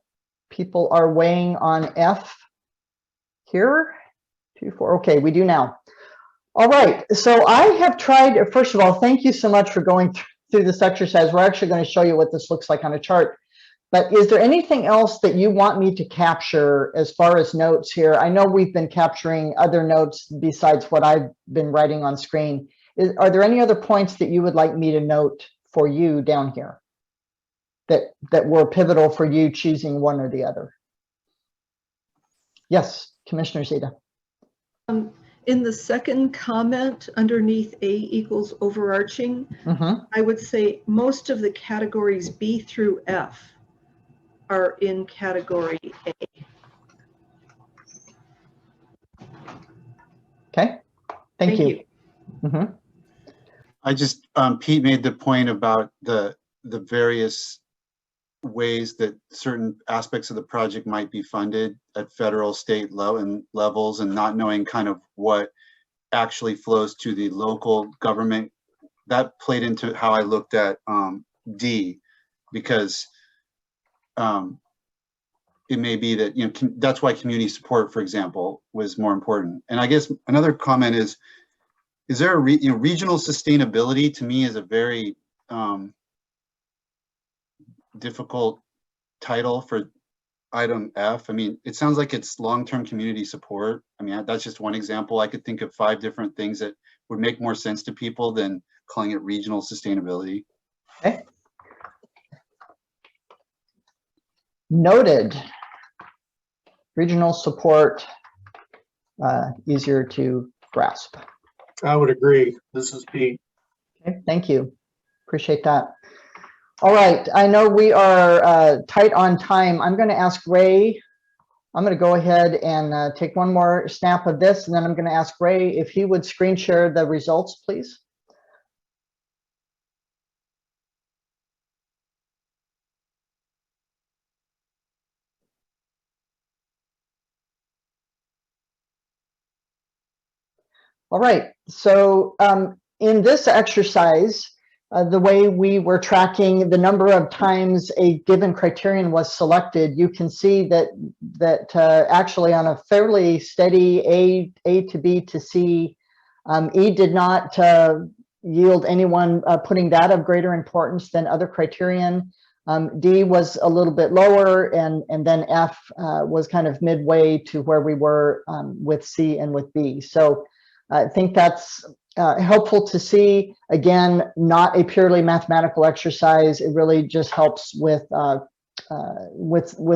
people are weighing on F here. 2, 4, okay, we do now. All right, so I have tried, first of all, thank you so much for going through this exercise. We're actually going to show you what this looks like on a chart. But is there anything else that you want me to capture as far as notes here? I know we've been capturing other notes besides what I've been writing on screen. Are there any other points that you would like me to note for you down here that were pivotal for you choosing one or the other? Yes, Commissioner Zeta.
In the second comment underneath A equals overarching, I would say most of the categories B through F are in category A.
Okay, thank you.
I just, Pete made the point about the various ways that certain aspects of the project might be funded at federal, state, levels, and not knowing kind of what actually flows to the local government that played into how I looked at D, because it may be that, you know, that's why community support, for example, was more important. And I guess another comment is there a you know, regional sustainability to me is a very difficult title for item F. I mean, it sounds like it's long-term community support. I mean, that's just one example. I could think of 5 different things that would make more sense to people than calling it regional sustainability.
Okay. Noted. Regional support, easier to grasp.
I would agree. This is Pete.
Okay, thank you. Appreciate that. All right, I know we are tight on time. I'm going to ask Ray. I'm going to go ahead and take one more snap of this, and then I'm going to ask Ray if he would screen share the results, please. All right, so in this exercise, the way we were tracking the number of times a given criterion was selected, you can see that actually on a fairly steady A to B to C, E did not yield anyone putting that of greater importance than other criterion. D was a little bit lower, and then F was kind of midway to where we were with C and with B. So I think that's helpful to see. Again, not a purely mathematical exercise. It really just helps with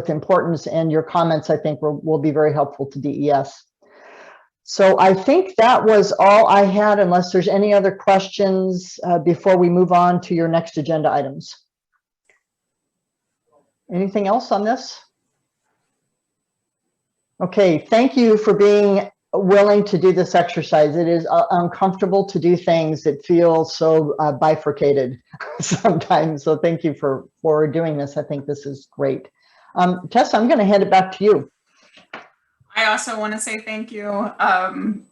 importance, and your comments, I think, will be very helpful to DES. So I think that was all I had, unless there's any other questions before we move on to your next agenda items. Anything else on this? Okay, thank you for being willing to do this exercise. It is uncomfortable to do things that feel so bifurcated sometimes. So thank you for doing this. I think this is great. Tessa, I'm going to hand it back to you.
I also want to say thank you.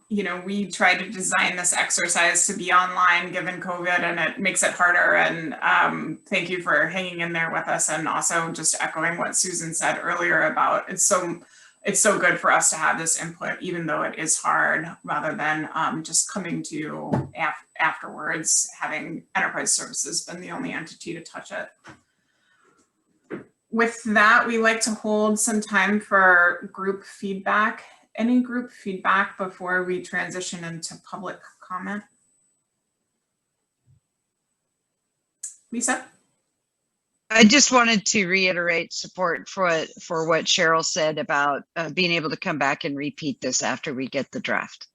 You know, we tried to design this exercise to be online given COVID, and it makes it harder. And thank you for hanging in there with us. And also just echoing what Susan said earlier about it's so good for us to have this input, even though it is hard, rather than just coming to you afterwards, having enterprise services been the only entity to touch it. With that, we like to hold some time for group feedback. Any group feedback before we transition into public comment? Lisa?
I just wanted to reiterate support for what Cheryl said about being able to come back and repeat this after we get the draft.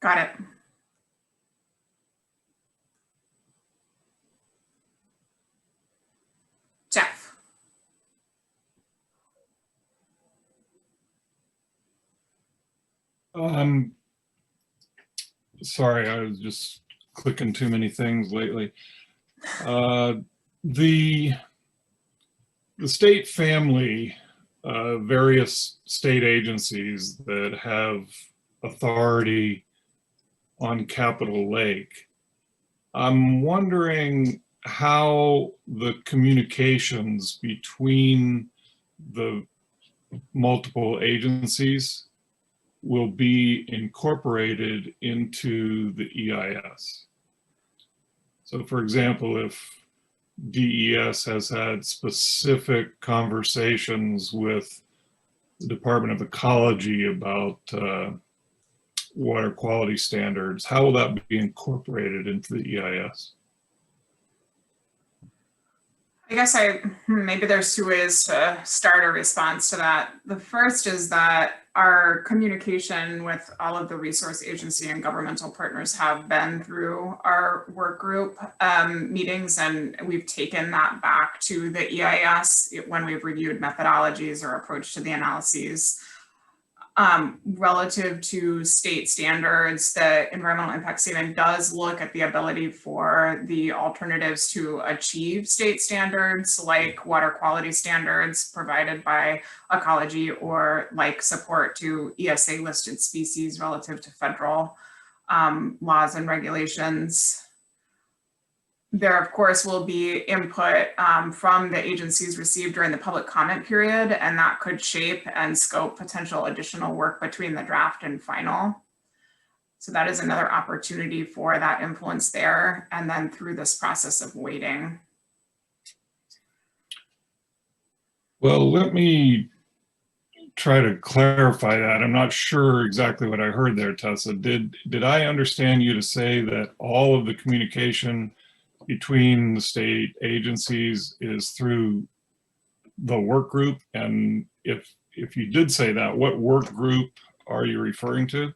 Got it. Jeff.
Sorry, I was just clicking too many things lately. The state family, various state agencies that have authority on Capitol Lake. I'm wondering how the communications between the multiple agencies will be incorporated into the EIS. So for example, if DES has had specific conversations with the Department of Ecology about water quality standards, how will that be incorporated into the EIS?
I guess maybe there's 2 ways to start a response to that. The first is that our communication with all of the resource agency and governmental partners have been through our work group meetings, and we've taken that back to the EIS when we've reviewed methodologies or approach to the analyses. Relative to state standards, the environmental impact statement does look at the ability for the alternatives to achieve state standards, like water quality standards provided by ecology, or like support to ESA listed species relative to federal laws and regulations. there, of course, will be input from the agencies received during the public comment period, and that could shape and scope potential additional work between the draft and final. So that is another opportunity for that influence there, and then through this process of waiting.
Well, let me try to clarify that. I'm not sure exactly what I heard there, Tessa. Did I understand you to say that all of the communication between the state agencies is through the work group? And if you did say that, what work group are you referring to?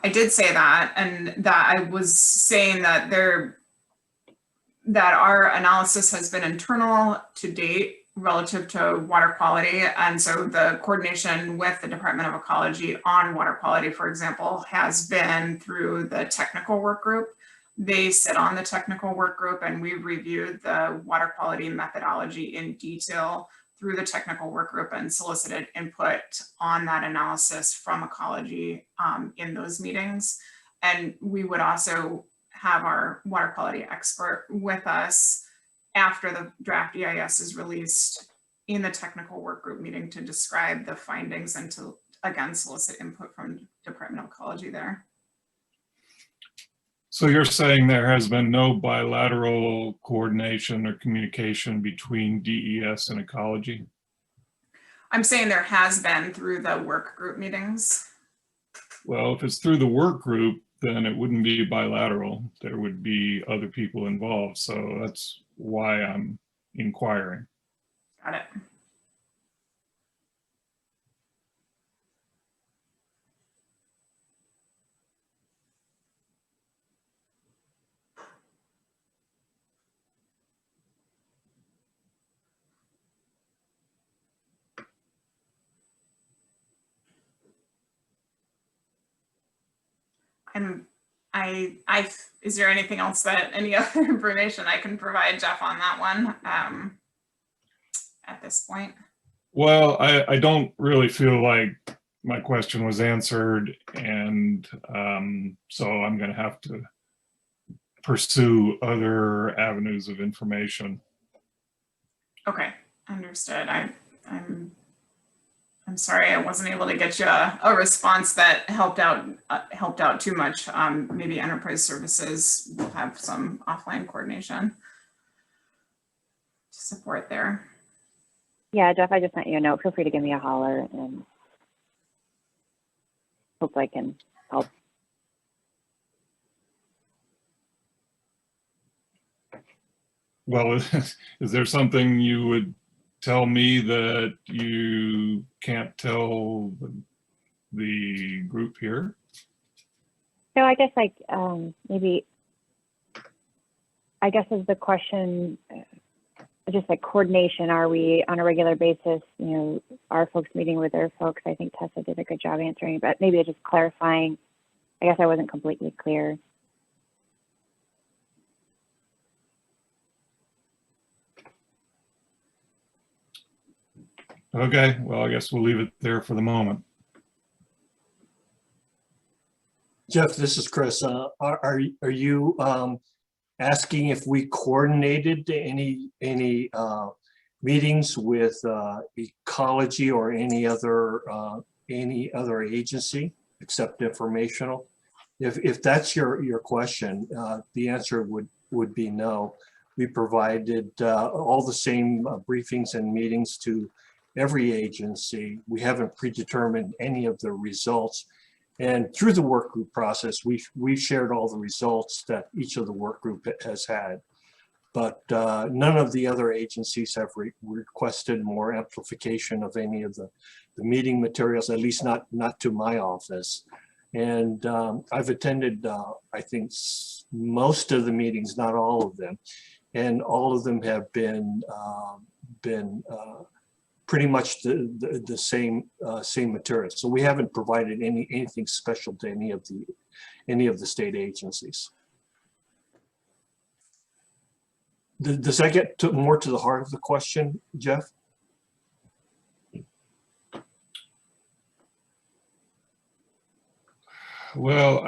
I did say that, and that I was saying that that our analysis has been internal to date relative to water quality. And so the coordination with the Department of Ecology on water quality, for example, has been through the technical work group. They sit on the technical work group, and we've reviewed the water quality methodology in detail through the technical work group and solicited input on that analysis from ecology in those meetings. And we would also have our water quality expert with us after the draft EIS is released in the technical work group meeting to describe the findings and to, again, solicit input from Department of Ecology there.
So you're saying there has been no bilateral coordination or communication between DES and ecology?
I'm saying there has been through the work group meetings.
Well, if it's through the work group, then it wouldn't be bilateral. There would be other people involved. So that's why I'm inquiring.
Got it. Is there anything else that, any other information I can provide Jeff on that one at this point?
Well, I don't really feel like my question was answered, and so I'm going to have to pursue other avenues of information.
Okay, understood. I'm sorry I wasn't able to get you a response that helped out too much. Maybe Enterprise Services will have some offline coordination to support there.
Yeah, Jeff, I just sent you a note. Feel free to give me a holler and hope I can help.
Well, is there something you would tell me that you can't tell the group here?
So I guess like maybe, I guess is the question, just like coordination, are we on a regular basis, you know, are folks meeting with their folks? I think Tessa did a good job answering, but maybe just clarifying. I guess I wasn't completely clear.
Okay, well, I guess we'll leave it there for the moment.
Jeff, this is Chris. Are you asking if we coordinated any meetings with ecology or any other agency except informational? If that's your question, the answer would be no. We provided all the same briefings and meetings to every agency. We haven't predetermined any of the results. And through the work group process, we've shared all the results that each of the work group has had. But none of the other agencies have requested more amplification of any of the meeting materials, at least not to my office. And I've attended, I think, most of the meetings, not all of them. And all of them have been pretty much the same materials. So we haven't provided anything special to any of the state agencies. Does that get more to the heart of the question, Jeff?
Well,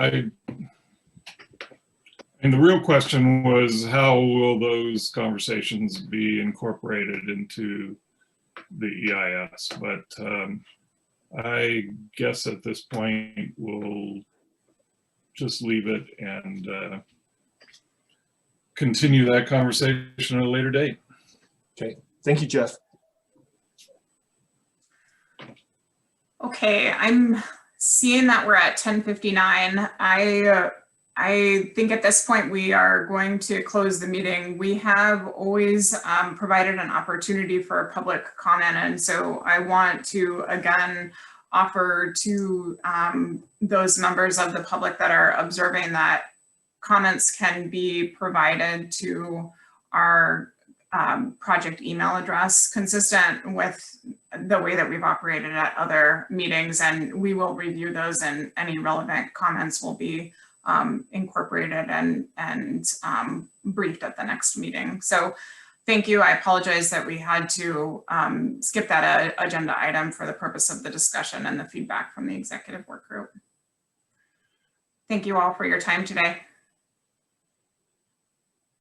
And the real question was, how will those conversations be incorporated into the EIS? But I guess at this point, we'll just leave it and continue that conversation at a later date.
Okay, thank you, Jeff.
Okay, I'm seeing that we're at 10:59. I think at this point we are going to close the meeting. We have always provided an opportunity for public comment, and so I want to again offer to those members of the public that are observing that comments can be provided to our project email address, consistent with the way that we've operated at other meetings, and we will review those, and any relevant comments will be incorporated and briefed at the next meeting. So thank you. I apologize that we had to skip that agenda item for the purpose of the discussion and the feedback from the executive work group. Thank you all for your time today.